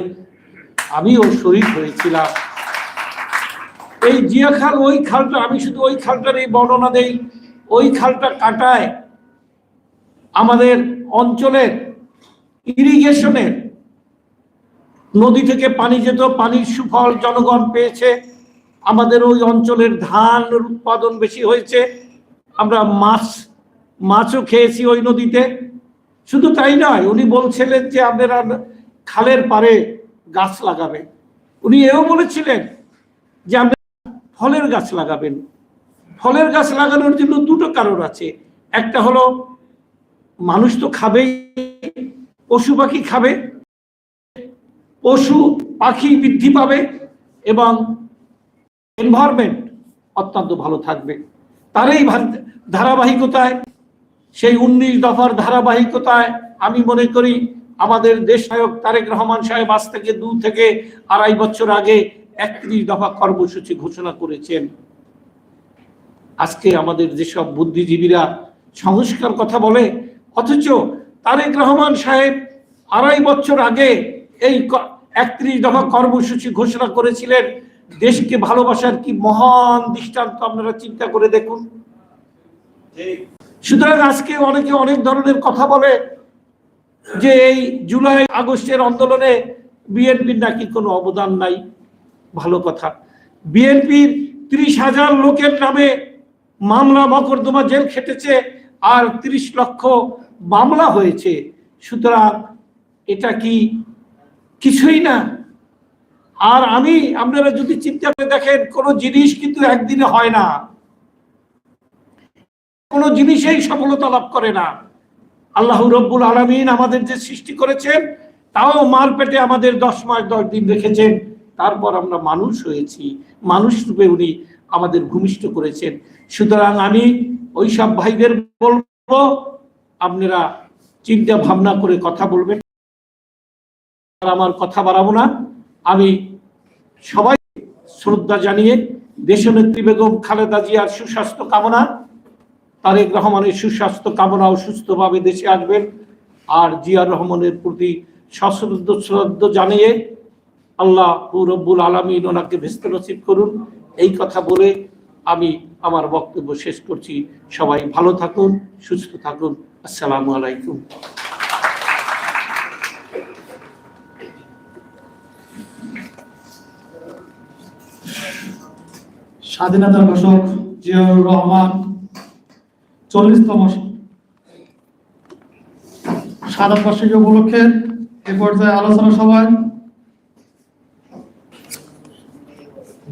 আমিও শরীক হয়েছিলাম। এই জিয়া খাল, ওই খালটা, আমি শুধু ওই খালটার এই বর্ণনা দেই, ওই খালটা কাটায় আমাদের অঞ্চলের ইরিগেশনের, নদী থেকে পানি যেত, পানির সুফল জনগণ পেয়েছে, আমাদের ওই অঞ্চলের ধানের উৎপাদন বেশি হয়েছে, আমরা মাছও খেয়েছি ওই নদীতে। শুধু তাই নয়, উনি বলছিলেন যে আপনারা খালের পারে গাছ লাগাবেন। উনি এও বলেছিলেন যে আপনারা ফলের গাছ লাগাবেন। ফলের গাছ লাগানোর জন্য দুটো কারণ আছে, একটা হলো মানুষ তো খাবেই, পশু পাখি খাবে, পশু পাখি বৃদ্ধি পাবে এবং এনভায়রনমেন্ট অত্যন্ত ভালো থাকবে। তারই ধারাবাহিকতায়, সেই 19 দফার ধারাবাহিকতায় আমি মনে করি আমাদের দেশ নায়ক তারেক রহমান সাহেব আজ থেকে 2 থেকে 2.5 বছর আগে 31 দফা কর্মসূচি ঘোষণা করেছেন। আজকে আমাদের যেসব বুদ্ধিজীবীরা সংস্কার কথা বলে, অথচ তারেক রহমান সাহেব 2.5 বছর আগে এই 31 দফা কর্মসূচি ঘোষণা করেছিলেন। দেশকে ভালোবাসার কি মহান দৃষ্টান্ত, আপনারা চিন্তা করে দেখুন। সুতরাং আজকে অনেকে অনেক ধরনের কথা বলে যে এই জুলাই আগস্টের আন্দোলনে বিএনপির নাকি কোনো অবদান নাই। ভালো কথা, বিএনপির 30,000 লোকের নামে মামলা মকদ্দমা জেল খেটেছে আর 30 লক্ষ মামলা হয়েছে। সুতরাং এটা কি কিছুই না। আর আপনারা যদি চিন্তা করে দেখেন, কোনো জিনিস কিন্তু একদিনে হয় না, কোনো জিনিসেই সফলতা লাভ করে না। আল্লাহ রব্বুল আলামিন আমাদের যে সৃষ্টি করেছেন, তাও মার পেটে আমাদের 10 মাস 10 দিন রেখেছেন, তারপর আমরা মানুষ হয়েছি, মানুষ রূপে উনি আমাদের ভূমিষ্ঠ করেছেন। সুতরাং আমি ওই সব ভাইদের বলবো, আপনারা চিন্তা ভাবনা করে কথা বলবেন। আর আমার কথা বাড়াবো না, আমি সবাই শ্রদ্ধা জানিয়ে দেশনেত্রী বেগম খালেদা জিয়ার সুস্বাস্থ্য কামনা, তারেক রহমানের সুস্বাস্থ্য কামনা ও সুস্থভাবে দেশে আসবেন, আর জিয়াউর রহমানের প্রতি সশ্রদ্ধ শ্রদ্ধা জানিয়ে আল্লাহ রব্বুল আলামিন ওনাকে ভেস্তে নসিব করুন। এই কথা বলে আমি আমার বক্তব্য শেষ করছি। সবাই ভালো থাকুন, সুস্থ থাকুন। আসসালামু আলাইকুম। স্বাধীনতা ঘোষক জিয়াউর রহমান 40তম সাধারণ বার্ষিকী উপলক্ষে এ পর্যায়ে আলোচনা সভায়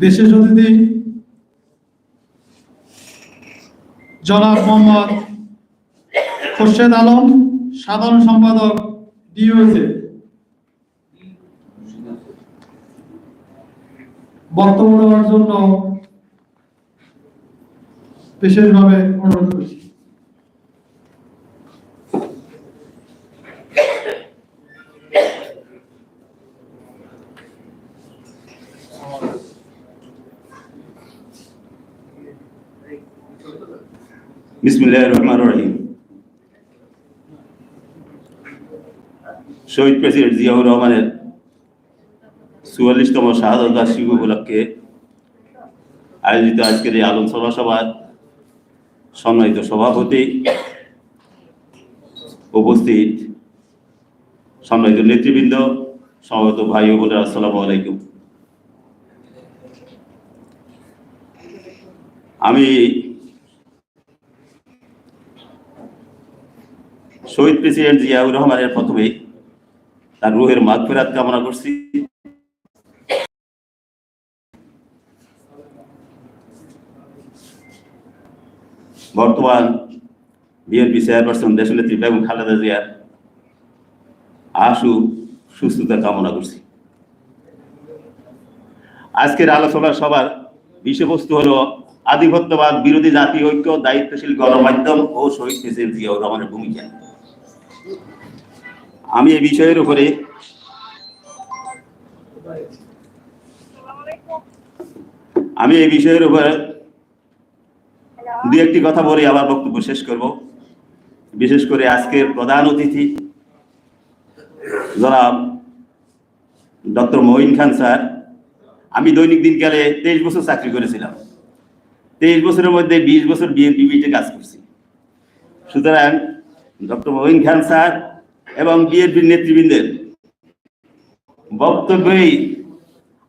বিশেষ অতিথি জনাব মোহাম্মদ খোরশেদ আলম, সাধারণ সম্পাদক ডিওএসএ, বক্তব্য দেওয়ার জন্য বিশেষভাবে অনুরোধ করছি। বিসমিল্লাহির রহমানির রহিম। শহীদ প্রেসিডেন্ট জিয়াউর রহমানের ৪৪তম শাহাদত বার্ষিকী উপলক্ষে আয়োজিত আজকের এই আলোচনা সভার সম্মানিত সভাপতি, উপস্থিত সম্মানিত নেতৃবৃন্দ, সমবেত ভাই ও বোনেরা, আসসালামু আলাইকুম। আমি শহীদ প্রেসিডেন্ট জিয়াউর রহমানের প্রথমে তার রুহের মাগফিরাত কামনা করছি। বর্তমান বিএনপি চেয়ারপারসন দেশনেত্রী বেগম খালেদা জিয়ার আশু সুস্থতা কামনা করছি। আজকের আলোচনা সভার বিষয়বস্তু হলো আধিপত্যবাদ বিরোধী জাতীয় ঐক্য, দায়িত্বশীল গণমাধ্যম ও শহীদ প্রেসিডেন্ট জিয়াউর রহমানের ভূমিকা। আমি এই বিষয়ের উপরে দু একটি কথা বলে আমার বক্তব্য শেষ করব। বিশেষ করে আজকের প্রধান অতিথি জনাব ডক্টর মঈন খান স্যার। আমি দৈনিক দিনকালে 23 বছর চাকরি করেছিলাম। 23 বছরের মধ্যে 20 বছর বিএনপিতে কাজ করছি। সুতরাং ডক্টর মঈন খান স্যার এবং বিএনপির নেতৃবৃন্দের বক্তব্যই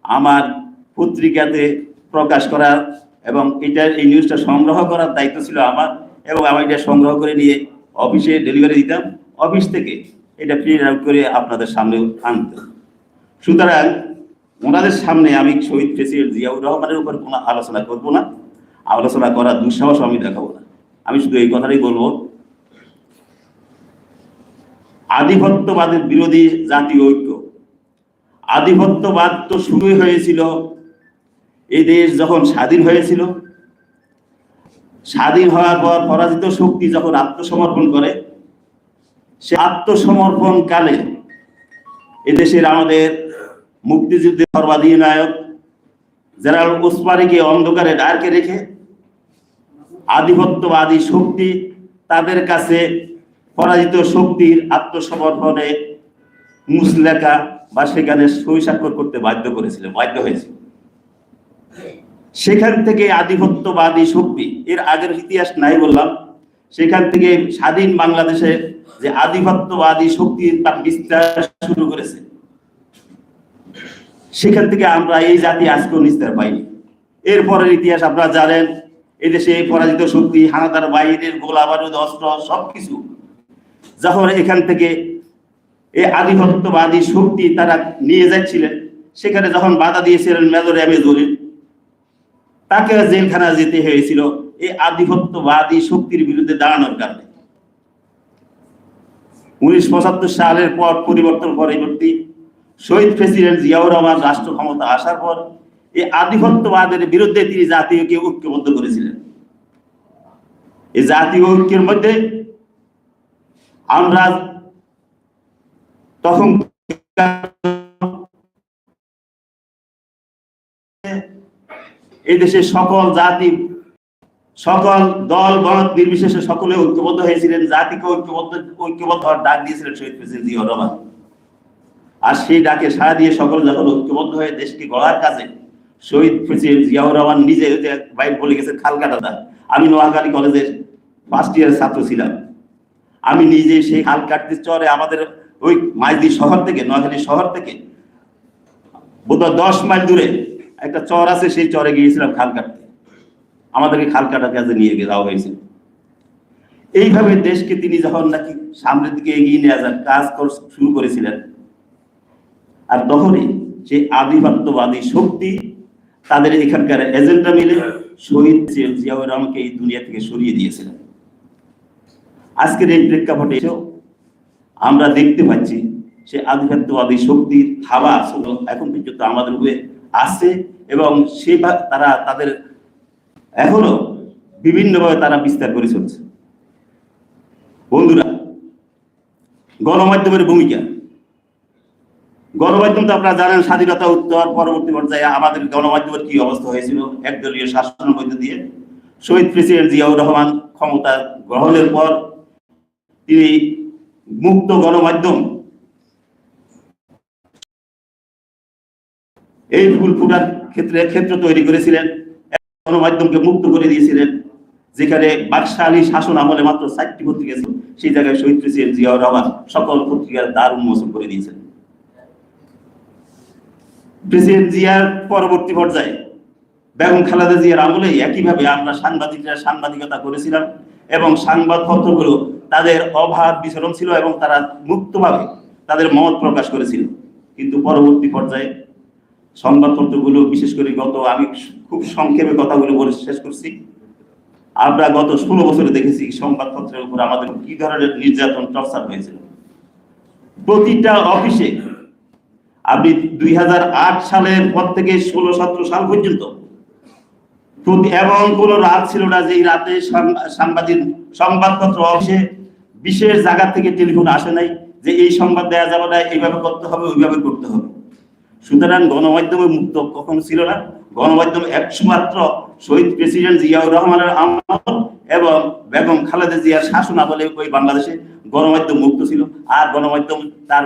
আমার পত্রিকাতে প্রকাশ করার এবং এই নিউজটা সংগ্রহ করার দায়িত্ব ছিল আমার, এবং আমি এটা সংগ্রহ করে নিয়ে অফিসে ডেলিভারি দিতাম, অফিস থেকে এটা প্রিন্ট আউট করে আপনাদের সামনে আনতাম। সুতরাং ওনাদের সামনে আমি শহীদ প্রেসিডেন্ট জিয়াউর রহমানের উপর কোনো আলোচনা করবো না, আলোচনা করার দুঃসাহস আমি দেখাবো না। আমি শুধু এই কথাটাই বলবো, আধিপত্যবাদের বিরোধী জাতীয় ঐক্য। আধিপত্যবাদ তো শুরুই হয়েছিল এই দেশ যখন স্বাধীন হয়েছিল। স্বাধীন হওয়ার পর পরাজিত শক্তি যখন আত্মসমর্পণ করে, সে আত্মসমর্পণ কালে এদেশের আমাদের মুক্তিযুদ্ধের সর্বাধিনায়ক জেনারেল ওসমানীকে অন্ধকারে ডার্কে রেখে আধিপত্যবাদী শক্তি তাদের কাছে পরাজিত শক্তির আত্মসমর্পণে মুসলেখা বা সেখানে সই স্বাক্ষর করতে বাধ্য হয়েছিল। সেখান থেকে আধিপত্যবাদী শক্তি, এর আগের ইতিহাস নাই বললাম, সেখান থেকে স্বাধীন বাংলাদেশে যে আধিপত্যবাদী শক্তি তার বিস্তার শুরু করেছে, সেখান থেকে আমরা এই জাতি আজকেও নিস্তার পাইনি। এরপরের ইতিহাস আপনারা জানেন, এদেশে পরাজিত শক্তি, হানাদার বাহিনীর গোলা বারুদ, অস্ত্র সবকিছু যখন এখান থেকে এই আধিপত্যবাদী শক্তি তারা নিয়ে যাচ্ছিলেন, সেখানে যখন বাধা দিয়েছিলেন মেজর এম এ জলিল, তাকে জেলখানা যেতে হয়েছিল এই আধিপত্যবাদী শক্তির বিরুদ্ধে দাঁড়ানোর কারণে। 1975 সালের পর পরবর্তী শহীদ প্রেসিডেন্ট জিয়াউর রহমান রাষ্ট্র ক্ষমতা আসার পর এই আধিপত্যবাদের বিরুদ্ধে তিনি জাতীয়কে ঐক্যবদ্ধ করেছিলেন। এই জাতীয় ঐক্যের মধ্যে আমরা তখন এই দেশের সকল জাতি, সকল দল মত নির্বিশেষে সকলে ঐক্যবদ্ধ হয়েছিলেন, জাতিকে ঐক্যবদ্ধ হওয়ার ডাক দিয়েছিলেন শহীদ প্রেসিডেন্ট জিয়াউর রহমান। আর সেই ডাকে সাড়া দিয়ে সকল যখন ঐক্যবদ্ধ হয়ে দেশকে গড়ার কাজে শহীদ প্রেসিডেন্ট জিয়াউর রহমান নিজে বাইর বলে গেছেন খাল কাটাটা। আমি নোয়াখালী কলেজের ফার্স্ট ইয়ারের ছাত্র ছিলাম। আমি নিজে সেই খাল কাটতে চরে আমাদের ওই মাইজদি শহর থেকে, নোয়াখালী শহর থেকে বোধহয় 10 মাইল দূরে একটা চর আছে, সেই চরে গিয়েছিলাম খাল কাটতে। আমাদেরকে খাল কাটার কাজে নিয়ে যাওয়া হয়েছিল। এইভাবে দেশকে তিনি যখন নাকি সামনের দিকে এগিয়ে নিয়ে যাওয়ার কাজ শুরু করেছিলেন, আর তখনই সেই আধিপত্যবাদী শক্তি তাদের এখানকার এজেন্ডা মিলে শহীদ জিয়াউর রহমানকে এই দুনিয়া থেকে সরিয়ে দিয়েছিলেন। আজকের এই প্রেক্ষাপটে আমরা দেখতে পাচ্ছি সে আধিপত্যবাদী শক্তির থাবা এখন পর্যন্ত আমাদের উপরে আছে এবং তারা তাদের এখনো বিভিন্নভাবে তারা বিস্তার করে চলছে। বন্ধুরা, গণমাধ্যমের ভূমিকা, গণমাধ্যম তো আপনারা জানেন স্বাধীনতা উত্তর পরবর্তী পর্যায়ে আমাদের গণমাধ্যমের কি অবস্থা হয়েছিল। একদলীয় শাসনের মধ্যে দিয়ে শহীদ প্রেসিডেন্ট জিয়াউর রহমান ক্ষমতা গ্রহণের পর তিনি মুক্ত গণমাধ্যম এই ফুল ফুটার ক্ষেত্র তৈরি করেছিলেন, গণমাধ্যমকে মুক্ত করে দিয়েছিলেন। যেখানে বাদশাহী শাসন আমলে মাত্র 4টি পত্রিকা ছিল, সেই জায়গায় শহীদ প্রেসিডেন্ট জিয়াউর রহমান সকল পত্রিকার দ্বার উন্মোচন করে দিয়েছেন। প্রেসিডেন্ট জিয়ার পরবর্তী পর্যায়ে বেগম খালেদা জিয়ার আমলে একইভাবে আমরা সাংবাদিকরা সাংবাদিকতা করেছিলাম এবং সংবাদপত্রগুলো তাদের অবাধ বিচরণ ছিল এবং তারা মুক্তভাবে তাদের মত প্রকাশ করেছিল। কিন্তু পরবর্তী পর্যায়ে সংবাদপত্রগুলো, বিশেষ করে আমি খুব সংক্ষেপে কথাগুলো বলে শেষ করছি, আমরা গত 16 বছরে দেখেছি সংবাদপত্রের উপর আমাদের কি ধরনের নির্যাতন টর্চার হয়েছিল। প্রতিটা অফিসে আপনি 2008 সালের পর থেকে 16-17 সাল পর্যন্ত এমন কোন রাত ছিল না যে রাতে সংবাদপত্র অফিসে বিশেষ জায়গা থেকে টেলিফোন আসে নাই যে এই সংবাদ দেওয়া যাবে না, এইভাবে করতে হবে, ওইভাবে করতে হবে। সুতরাং গণমাধ্যমে মুক্ত কখনো ছিল না। গণমাধ্যম একমাত্র শহীদ প্রেসিডেন্ট জিয়াউর রহমানের আমল এবং বেগম খালেদা জিয়ার শাসন আমলে ওই বাংলাদেশে গণমাধ্যম মুক্ত ছিল। আর গণমাধ্যম তার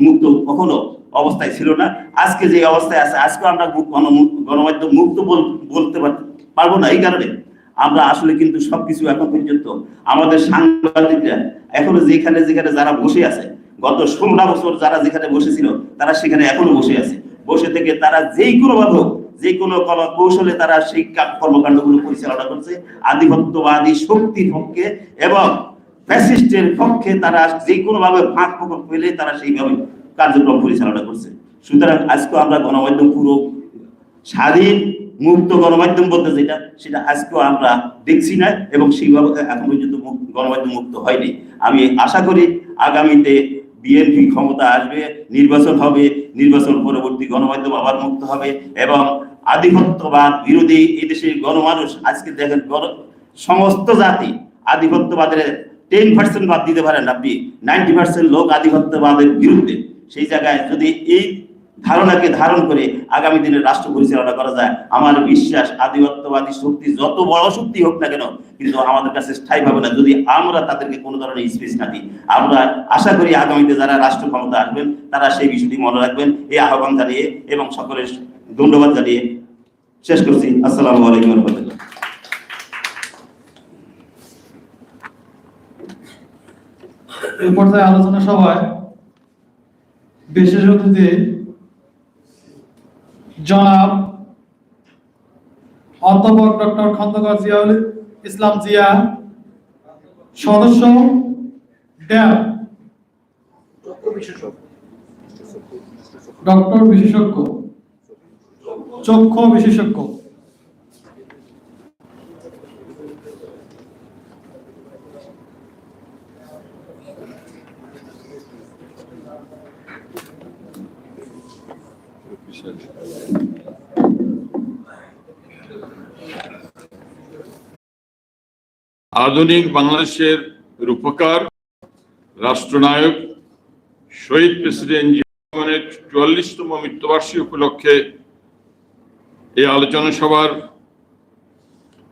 মুক্ত কখনো অবস্থায় ছিল না। আজকে যে অবস্থায় আছে, আজকে আমরা গণমাধ্যম মুক্ত বলতে পারবো না। এই কারণে আমরা আসলে কিন্তু সবকিছু এখন পর্যন্ত আমাদের সাংবাদিকরা এখনো যেখানে যেখানে যারা বসে আছে, গত 16 বছর যারা যেখানে বসেছিল তারা সেখানে এখনো বসে আছে। বসে থেকে তারা যেই কোনো ভাবে, যে কোনো কৌশলে তারা সেই কর্মকাণ্ডগুলো পরিচালনা করছে আধিপত্যবাদী শক্তির পক্ষে এবং ফ্যাসিস্টের পক্ষে। তারা যে কোনো ভাবে ফাঁক ফোকর পেলে তারা সেইভাবে কার্যক্রম পরিচালনা করছে। সুতরাং আজকে আমরা গণমাধ্যম পুরো স্বাধীন মুক্ত গণমাধ্যম বলতে যেটা, সেটা আজকেও আমরা দেখছি না এবং সেইভাবে এখন পর্যন্ত গণমাধ্যম মুক্ত হয়নি। আমি আশা করি আগামীতে বিএনপি ক্ষমতা আসবে, নির্বাচন হবে, নির্বাচন পরবর্তী গণমাধ্যম আবার মুক্ত হবে এবং আধিপত্যবাদ বিরোধী এই দেশের গণমানুষ, আজকে দেখেন সমস্ত জাতি আধিপত্যবাদের 10% বাদ দিতে পারেন আপনি, 90% লোক আধিপত্যবাদের বিরুদ্ধে। সেই জায়গায় যদি এই ধারণাকে ধারণ করে আগামী দিনে রাষ্ট্র পরিচালনা করা যায়, আমার বিশ্বাস আধিপত্যবাদী শক্তি যত বড় শক্তি হোক না কেন, কিন্তু আমাদের কাছে স্থায়ী হবে না যদি আমরা তাদেরকে কোনো ধরনের স্পেস না দিই। আমরা আশা করি আগামীতে যারা রাষ্ট্র ক্ষমতা আসবেন তারা সেই বিষয়টি মনে রাখবেন। এই আহ্বান জানিয়ে এবং সকলের ধন্যবাদ জানিয়ে শেষ করছি। আসসালামু আলাইকুম ওয়া রাহমাতুল্লাহ। এই পর্যায়ে আলোচনা সভায় বিশেষ অতিথি জনাব অধ্যাপক ডক্টর খন্দকার জিয়াউল ইসলাম জিয়া, সদস্য ড্যাব, ডক্টর বিশেষজ্ঞ, চক্ষু বিশেষজ্ঞ, আধুনিক বাংলাদেশের রূপকার রাষ্ট্রনায়ক শহীদ প্রেসিডেন্ট জিয়াউর রহমানের 44তম মৃত্যুবার্ষিকী উপলক্ষে এই আলোচনা সভার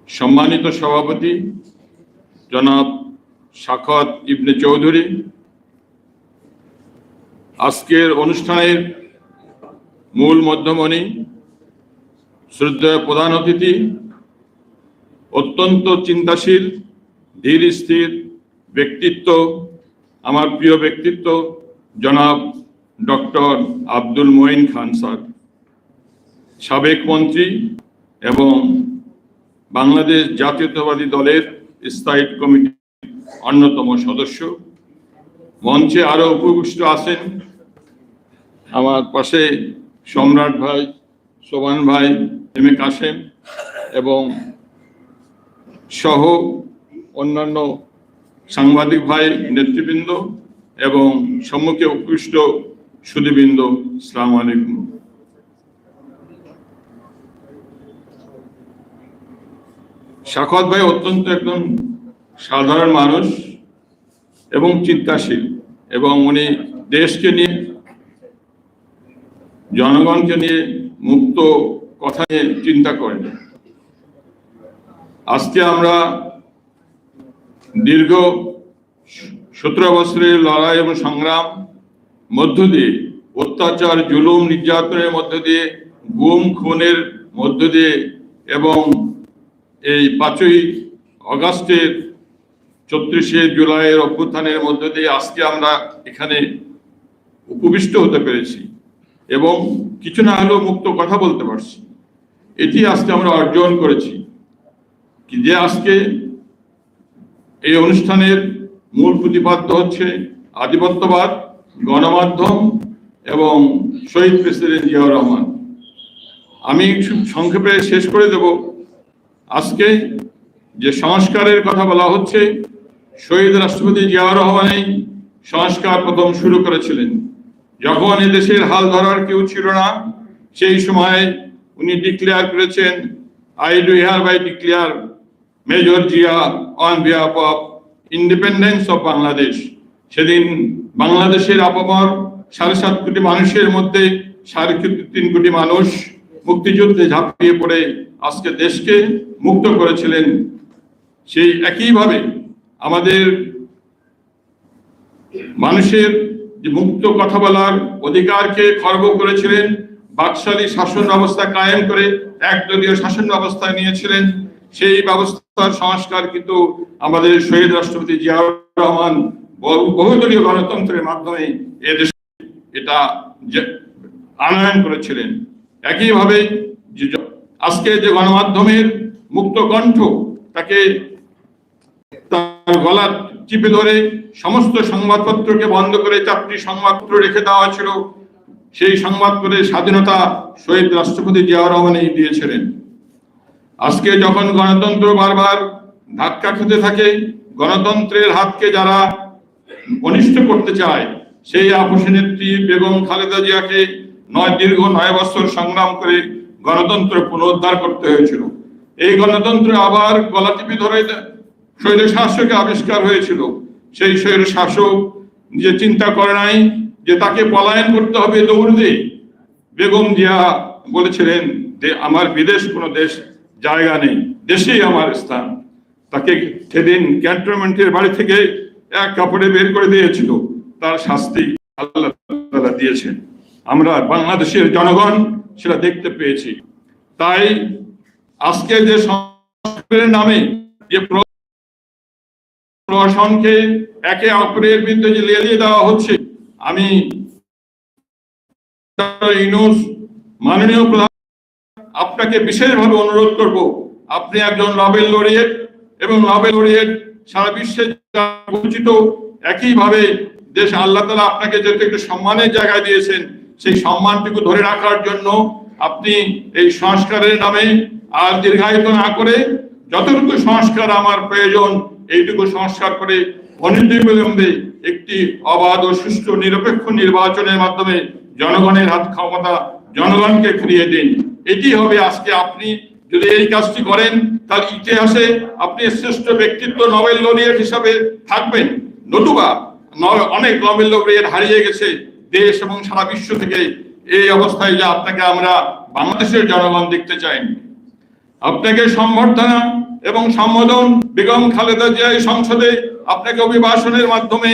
সম্মানিত সভাপতি জনাব শাখাওয়াত ইবনে চৌধুরী, আজকের অনুষ্ঠানের মূল মধ্যমণি, শ্রদ্ধেয় প্রধান অতিথি, অত্যন্ত চিন্তাশীল ধীর স্থির ব্যক্তিত্ব, আমার প্রিয় ব্যক্তিত্ব জনাব ডক্টর আব্দুল মঈন খান স্যার, সাবেক মন্ত্রী এবং বাংলাদেশ জাতীয়তাবাদী দলের স্থায়ী কমিটির অন্যতম সদস্য। মঞ্চে আরো উপবিষ্ট আছেন আমার পাশে সম্রাট ভাই, সোবান ভাই, এম এ কাশেম এবং সহ অন্যান্য সাংবাদিক ভাই, নেতৃবৃন্দ এবং সম্মুখে উপবিষ্ট সুধীবৃন্দ, আসসালামু আলাইকুম। সাখাওয়াত ভাই অত্যন্ত একজন সাধারণ মানুষ এবং চিন্তাশীল, এবং উনি দেশকে নিয়ে, জনগণকে নিয়ে মুক্ত কথা নিয়ে চিন্তা করেন। আজকে আমরা দীর্ঘ 17 বছরের লড়াই এবং সংগ্রাম মধ্য দিয়ে, অত্যাচার, জুলুম, নির্যাতনের মধ্য দিয়ে, গুম খুনের মধ্য দিয়ে এবং এই 5ই আগস্টের 34শে জুলাইয়ের অভ্যুত্থানের মধ্য দিয়ে আজকে আমরা এখানে উপবিষ্ট হতে পেরেছি এবং কিছু না হলেও মুক্ত কথা বলতে পারছি। এটি আজকে আমরা অর্জন করেছি, যে আজকে এই অনুষ্ঠানের মূল প্রতিপাদ্য হচ্ছে আধিপত্যবাদ, গণমাধ্যম এবং শহীদ প্রেসিডেন্ট জিয়াউর রহমান। আমি সংক্ষেপে শেষ করে দেব। আজকে যে সংস্কারের কথা বলা হচ্ছে, শহীদ রাষ্ট্রপতি জিয়াউর রহমানই সংস্কার প্রথম শুরু করেছিলেন। যখন এদেশের হাল ধরার কেউ ছিল না, সেই সময় উনি ডিক্লেয়ার করেছেন, I do hereby declare Major Zia on behalf of independence of Bangladesh. সেদিন বাংলাদেশের আপামর 7.5 কোটি মানুষের মধ্যে 3.5 কোটি মানুষ মুক্তিযুদ্ধে ঝাঁপিয়ে পড়ে আজকে দেশকে মুক্ত করেছিলেন। সেই একইভাবে আমাদের মানুষের যে মুক্ত কথা বলার অধিকারকে খর্ব করেছিলেন, বাকশালী শাসন ব্যবস্থা কায়েম করে একদলীয় শাসন ব্যবস্থা নিয়েছিলেন। সেই ব্যবস্থার সংস্কার কিন্তু আমাদের শহীদ রাষ্ট্রপতি জিয়াউর রহমান বহুদলীয় গণতন্ত্রের মাধ্যমে এদেশে এটা আনয়ন করেছিলেন। একইভাবে আজকে যে গণমাধ্যমের মুক্ত কণ্ঠ, তাকে তার গলা চিপে ধরে সমস্ত সংবাদপত্রকে বন্ধ করে 4টি সংবাদপত্র রেখে দেওয়া ছিল। সেই সংবাদপত্রের স্বাধীনতা শহীদ রাষ্ট্রপতি জিয়াউর রহমানই দিয়েছিলেন। আজকে যখন গণতন্ত্র বারবার ধাক্কা খেতে থাকে, গণতন্ত্রের হাতকে যারা অনিষ্ট করতে চায়, সেই আপসী নেত্রী বেগম খালেদা জিয়াকে দীর্ঘ 9 বছর সংগ্রাম করে গণতন্ত্র পুনরুদ্ধার করতে হয়েছিল। এই গণতন্ত্র আবার গলা টিপে ধরে স্বৈর শাসকে আবিষ্কার হয়েছিল। সেই স্বৈর শাসক যে চিন্তা করে নাই যে তাকে পলায়ন করতে হবে দৌড় দিয়ে, বেগম জিয়া বলেছিলেন যে আমার বিদেশ কোনো দেশ জায়গা নেই, দেশেই আমার স্থান। তাকে সেদিন ক্যান্টনমেন্টের বাড়ি থেকে এক কাপড়ে বের করে দিয়েছিল। তার শাস্তি আল্লাহ তাআলা দিয়েছেন। আমরা বাংলাদেশের জনগণ সেটা দেখতে পেয়েছি। তাই আজকে যে সংস্কারের নামে যে প্রশাসনকে একে অপরের বিরুদ্ধে যে লেলিয়ে দেওয়া হচ্ছে, আমি ইউনূস মাননীয় প্রধান আপনাকে বিশেষভাবে অনুরোধ করব, আপনি একজন নোবেল লরিয়েট এবং নোবেল লরিয়েট সারা বিশ্বে পরিচিত। একইভাবে দেশ আল্লাহ তাআলা আপনাকে যেহেতু একটু সম্মানের জায়গায় দিয়েছেন, সেই সম্মানটুকু ধরে রাখার জন্য আপনি এই সংস্কারের নামে আর দীর্ঘায়িত না করে যতটুকু সংস্কার আমার প্রয়োজন, এইটুকু সংস্কার করে অনতিবিলম্বে একটি অবাধ ও সুষ্ঠু নিরপেক্ষ নির্বাচনের মাধ্যমে জনগণের হাত ক্ষমতা জনগণকে ফিরিয়ে দিন। এটি হবে আজকে আপনি যদি এই কাজটি করেন, তার ইতিহাসে আপনি শ্রেষ্ঠ ব্যক্তিত্ব নোবেল লরিয়েট হিসাবে থাকবেন। নতুবা অনেক নোবেল লরিয়েট হারিয়ে গেছে দেশ এবং সারা বিশ্ব থেকে। এই অবস্থায় যে আপনাকে আমরা বাংলাদেশের জনগণ দেখতে চাই। আপনাকে সম্বর্ধনা এবং সম্বোধন বেগম খালেদা জিয়া সংসদে আপনাকে অভিভাষণের মাধ্যমে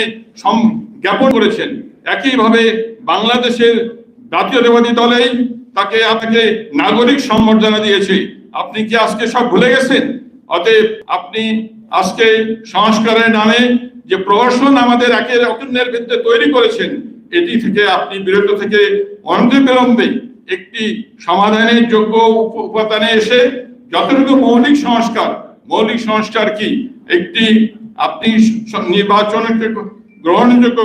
জ্ঞাপন করেছেন। একইভাবে বাংলাদেশের জাতীয়তাবাদী দলেই তাকে আপনাকে নাগরিক সম্বর্ধনা দিয়েছে। আপনি কি আজকে সব ভুলে গেছেন? অতএব আপনি আজকে সংস্কারের নামে যে প্রহসন আমাদের একের অন্যের বিরুদ্ধে তৈরি করেছেন, এটি থেকে আপনি বিরত থেকে অনতিবিলম্বে একটি সমাধানের যোগ্য উপাদানে এসে যতটুকু মৌলিক সংস্কার কি, একটি আপনি নির্বাচনকে গ্রহণযোগ্য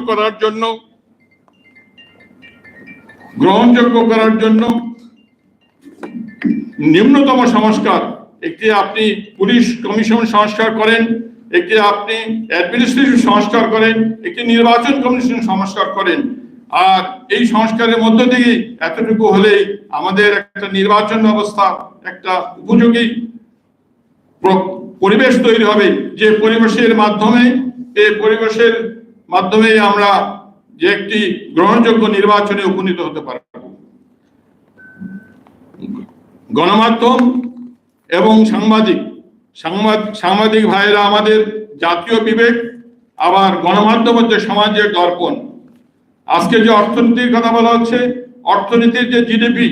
করার জন্য নিম্নতম সংস্কার, একটি আপনি পুলিশ কমিশন সংস্কার করেন, একটি আপনি অ্যাডমিনিস্ট্রেটিভ সংস্কার করেন, একটি নির্বাচন কমিশন সংস্কার করেন। আর এই সংস্কারের মধ্য দিয়ে এতটুকু হলেই আমাদের একটা নির্বাচন ব্যবস্থা, একটা উপযোগী পরিবেশ তৈরি হবে, যে পরিবেশের মাধ্যমে আমরা যে একটি গ্রহণযোগ্য নির্বাচনে উপনীত হতে পারব। গণমাধ্যম এবং সাংবাদিক ভাইয়েরা আমাদের জাতীয় বিবেক, আবার গণমাধ্যম হচ্ছে সমাজের দর্পণ। আজকে যে অর্থনীতির কথা বলা হচ্ছে, অর্থনীতির যে জিডিপি,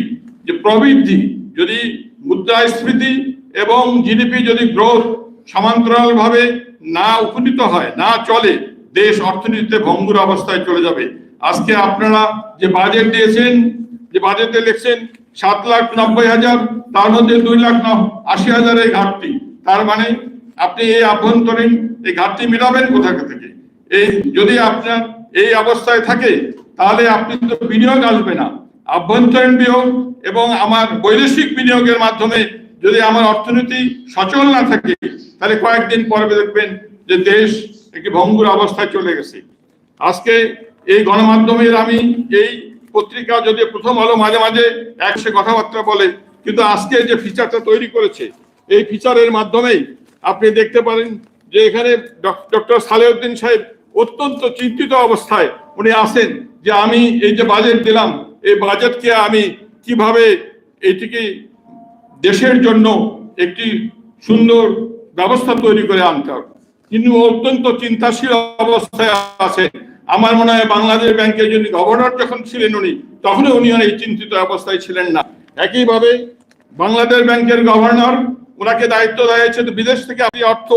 যে প্রবৃদ্ধি, যদি মুদ্রাস্ফীতি এবং জিডিপি যদি গ্রোথ সমান্তরাল ভাবে না উপনীত হয়, না চলে, দেশ অর্থনীতিতে ভঙ্গুর অবস্থায় চলে যাবে। আজকে আপনারা যে বাজেট দিয়েছেন, যে বাজেটে লিখছেন 7,90,000, তার মধ্যে 2,80,000 ঘাটতি, তার মানে আপনি এই আভ্যন্তরীণ এই ঘাটতি মেটাবেন কোথা থেকে? এই যদি আপনার এই অবস্থায় থাকে, তাহলে আপনি তো বিনিয়োগ আসবে না। আভ্যন্তরীণ বিনিয়োগ এবং আমার বৈদেশিক বিনিয়োগের মাধ্যমে যদি আমার অর্থনীতি সচল না থাকে, তাহলে কয়েকদিন পরে দেখবেন যে দেশ একটি ভঙ্গুর অবস্থায় চলে গেছে। আজকে এই গণমাধ্যমের, আমি এই পত্রিকা যদি প্রথম আলো মাঝে মাঝে একসে কথাবার্তা বলে, কিন্তু আজকে যে ফিচারটা তৈরি করেছে, এই ফিচারের মাধ্যমেই আপনি দেখতে পারেন যে এখানে ডক্টর সালেউদ্দিন সাহেব অত্যন্ত চিন্তিত অবস্থায় উনি আছেন যে আমি এই যে বাজেট দিলাম, এই বাজেটকে আমি কিভাবে এটিকে দেশের জন্য একটি সুন্দর ব্যবস্থা তৈরি করে আনতে হবে। কিন্তু অত্যন্ত চিন্তাশীল অবস্থায় আছে। আমার মনে হয় বাংলাদেশ ব্যাংকের জন্য গভর্নর যখন ছিলেন উনি, তখনও উনি এই চিন্তিত অবস্থায় ছিলেন না। একইভাবে বাংলাদেশ ব্যাংকের গভর্নর, ওনাকে দায়িত্ব দেওয়া হয়েছে বিদেশ থেকে আপনি অর্থ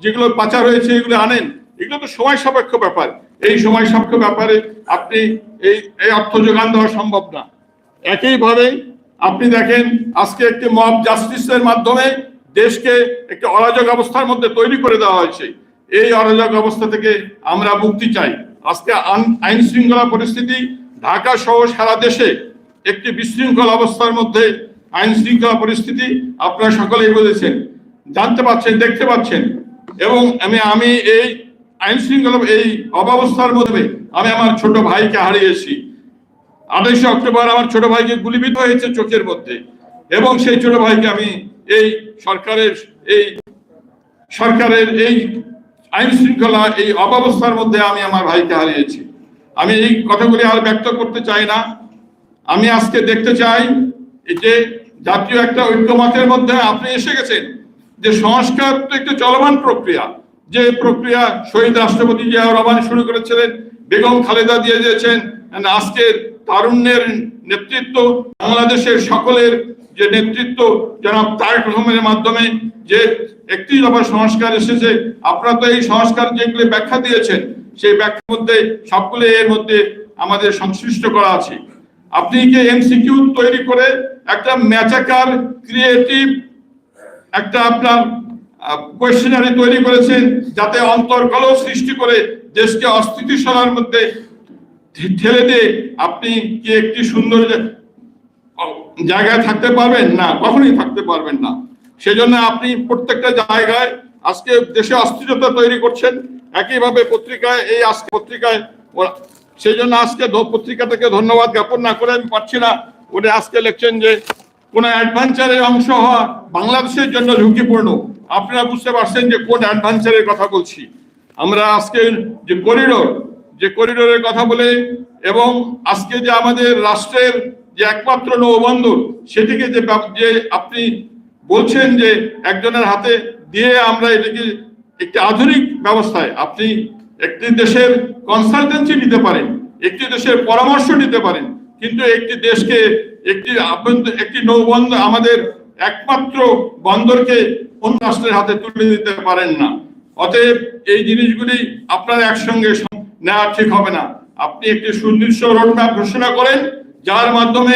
যেগুলো পাচার হয়েছে এগুলো আনেন। এগুলো তো সময় সাপেক্ষ ব্যাপার। এই সময় সাপেক্ষ ব্যাপারে আপনি এই অর্থ যোগান দেওয়া সম্ভব না। একইভাবে আপনি দেখেন আজকে একটি মব জাস্টিসের মাধ্যমে দেশকে একটি অরাজক অবস্থার মধ্যে তৈরি করে দেওয়া হয়েছে। এই অরাজক অবস্থা থেকে আমরা মুক্তি চাই। আজকে আইন শৃঙ্খলা পরিস্থিতি ঢাকা সহ সারা দেশে একটি বিশৃঙ্খল অবস্থার মধ্যে আইন শৃঙ্খলা পরিস্থিতি আপনারা সকলেই বুঝেছেন, জানতে পারছেন, দেখতে পাচ্ছেন। এবং আমি এই আইন শৃঙ্খলা এই অব্যবস্থার মধ্যে আমি আমার ছোট ভাইকে হারিয়েছি। 28 অক্টোবর আমার ছোট ভাইকে গুলিবিদ্ধ হয়েছে চোখের মধ্যে, এবং সেই ছোট ভাইকে আমি এই সরকারের এই আইন শৃঙ্খলা এই অব্যবস্থার মধ্যে আমি আমার ভাইকে হারিয়েছি। আমি এই কথাগুলি আর ব্যক্ত করতে চাই না। আমি আজকে দেখতে চাই যে জাতীয় একটা ঐক্যমতের মধ্যে আপনি এসে গেছেন, যে সংস্কার তো একটা চলমান প্রক্রিয়া, যে প্রক্রিয়া শহীদ রাষ্ট্রপতি জিয়াউর রহমান শুরু করেছিলেন, বেগম খালেদা দিয়ে দিয়েছেন, আজকের তারুণ্যের নেতৃত্ব, বাংলাদেশের সকলের যে নেতৃত্ব জনাব তারেক রহমানের মাধ্যমে যে একটি দফা সংস্কার এসেছে। আপনারা তো এই সংস্কার যেগুলি ব্যাখ্যা দিয়েছেন, সেই ব্যাখ্যার মধ্যে সবগুলো এর মধ্যে আমাদের সংশ্লিষ্ট করা আছে। আপনি কি এমসিকিউ তৈরি করে একটা ম্যাচাকার ক্রিয়েটিভ একটা আপনার কোয়েশ্চেনারি তৈরি করেছেন, যাতে অন্তর্কলহ সৃষ্টি করে দেশকে অস্থিতিশীলতার মধ্যে ঠেলে দিয়ে আপনি কি একটি সুন্দর জায়গায় থাকতে পারবেন? না, কখনোই থাকতে পারবেন না। সেজন্য আপনি প্রত্যেকটা জায়গায় আজকে দেশে অস্থিরতা তৈরি করছেন। একইভাবে পত্রিকায় সেই জন্য আজকে পত্রিকাটাকে ধন্যবাদ জ্ঞাপন না করে আমি পারছি না। উনি আজকে লিখছেন যে কোন অ্যাডভেঞ্চারের অংশ হওয়া বাংলাদেশের জন্য ঝুঁকিপূর্ণ। আপনারা বুঝতে পারছেন যে কোন অ্যাডভেঞ্চারের কথা বলছি আমরা। আজকে যে করিডোরের কথা বলে, এবং আজকে যে আমাদের রাষ্ট্রের যে একমাত্র নৌবন্দর, সেটিকে যে আপনি বলছেন যে একজনের হাতে দিয়ে আমরা এটাকে একটি আধুনিক ব্যবস্থায়, আপনি একটি দেশের কনসালটেন্সি নিতে পারেন, একটি দেশের পরামর্শ নিতে পারেন, কিন্তু একটি দেশকে একটি নৌবন্দর, আমাদের একমাত্র বন্দরকে অন্য রাষ্ট্রের হাতে তুলে দিতে পারেন না। অতএব এই জিনিসগুলি আপনার একসঙ্গে নেওয়া ঠিক হবে না। আপনি একটি সুনির্দিষ্ট রোডম্যাপ ঘোষণা করেন, যার মাধ্যমে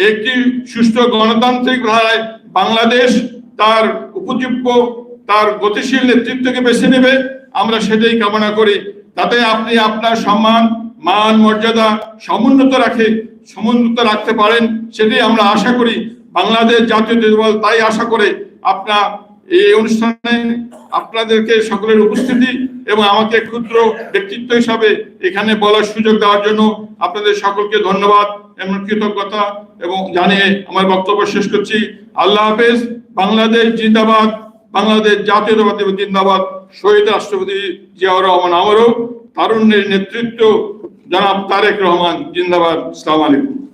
একটি সুষ্ঠু গণতান্ত্রিক ধারায় বাংলাদেশ তার উপযুক্ত তার গতিশীল নেতৃত্বকে বেছে নেবে, আমরা সেটাই কামনা করি। তাতে আপনি আপনার সম্মান, মান, মর্যাদা সমুন্নত রাখতে পারেন, সেটাই আমরা আশা করি। বাংলাদেশ জাতীয়তাবাদী দল তাই আশা করে আপনার এই অনুষ্ঠানে আপনাদেরকে সকলের উপস্থিতি এবং আমাকে ক্ষুদ্র ব্যক্তিত্ব হিসাবে এখানে বলার সুযোগ দেওয়ার জন্য আপনাদের সকলকে ধন্যবাদ এবং কৃতজ্ঞতা এবং জানিয়ে আমার বক্তব্য শেষ করছি। আল্লাহ হাফেজ। বাংলাদেশ জিন্দাবাদ, বাংলাদেশ জাতীয়তাবাদী জিন্দাবাদ। শহীদ রাষ্ট্রপতি জিয়াউর রহমান আমারও, তারুণ্যের নেতৃত্ব জনাব তারেক রহমান জিন্দাবাদ। আসসালামু আলাইকুম।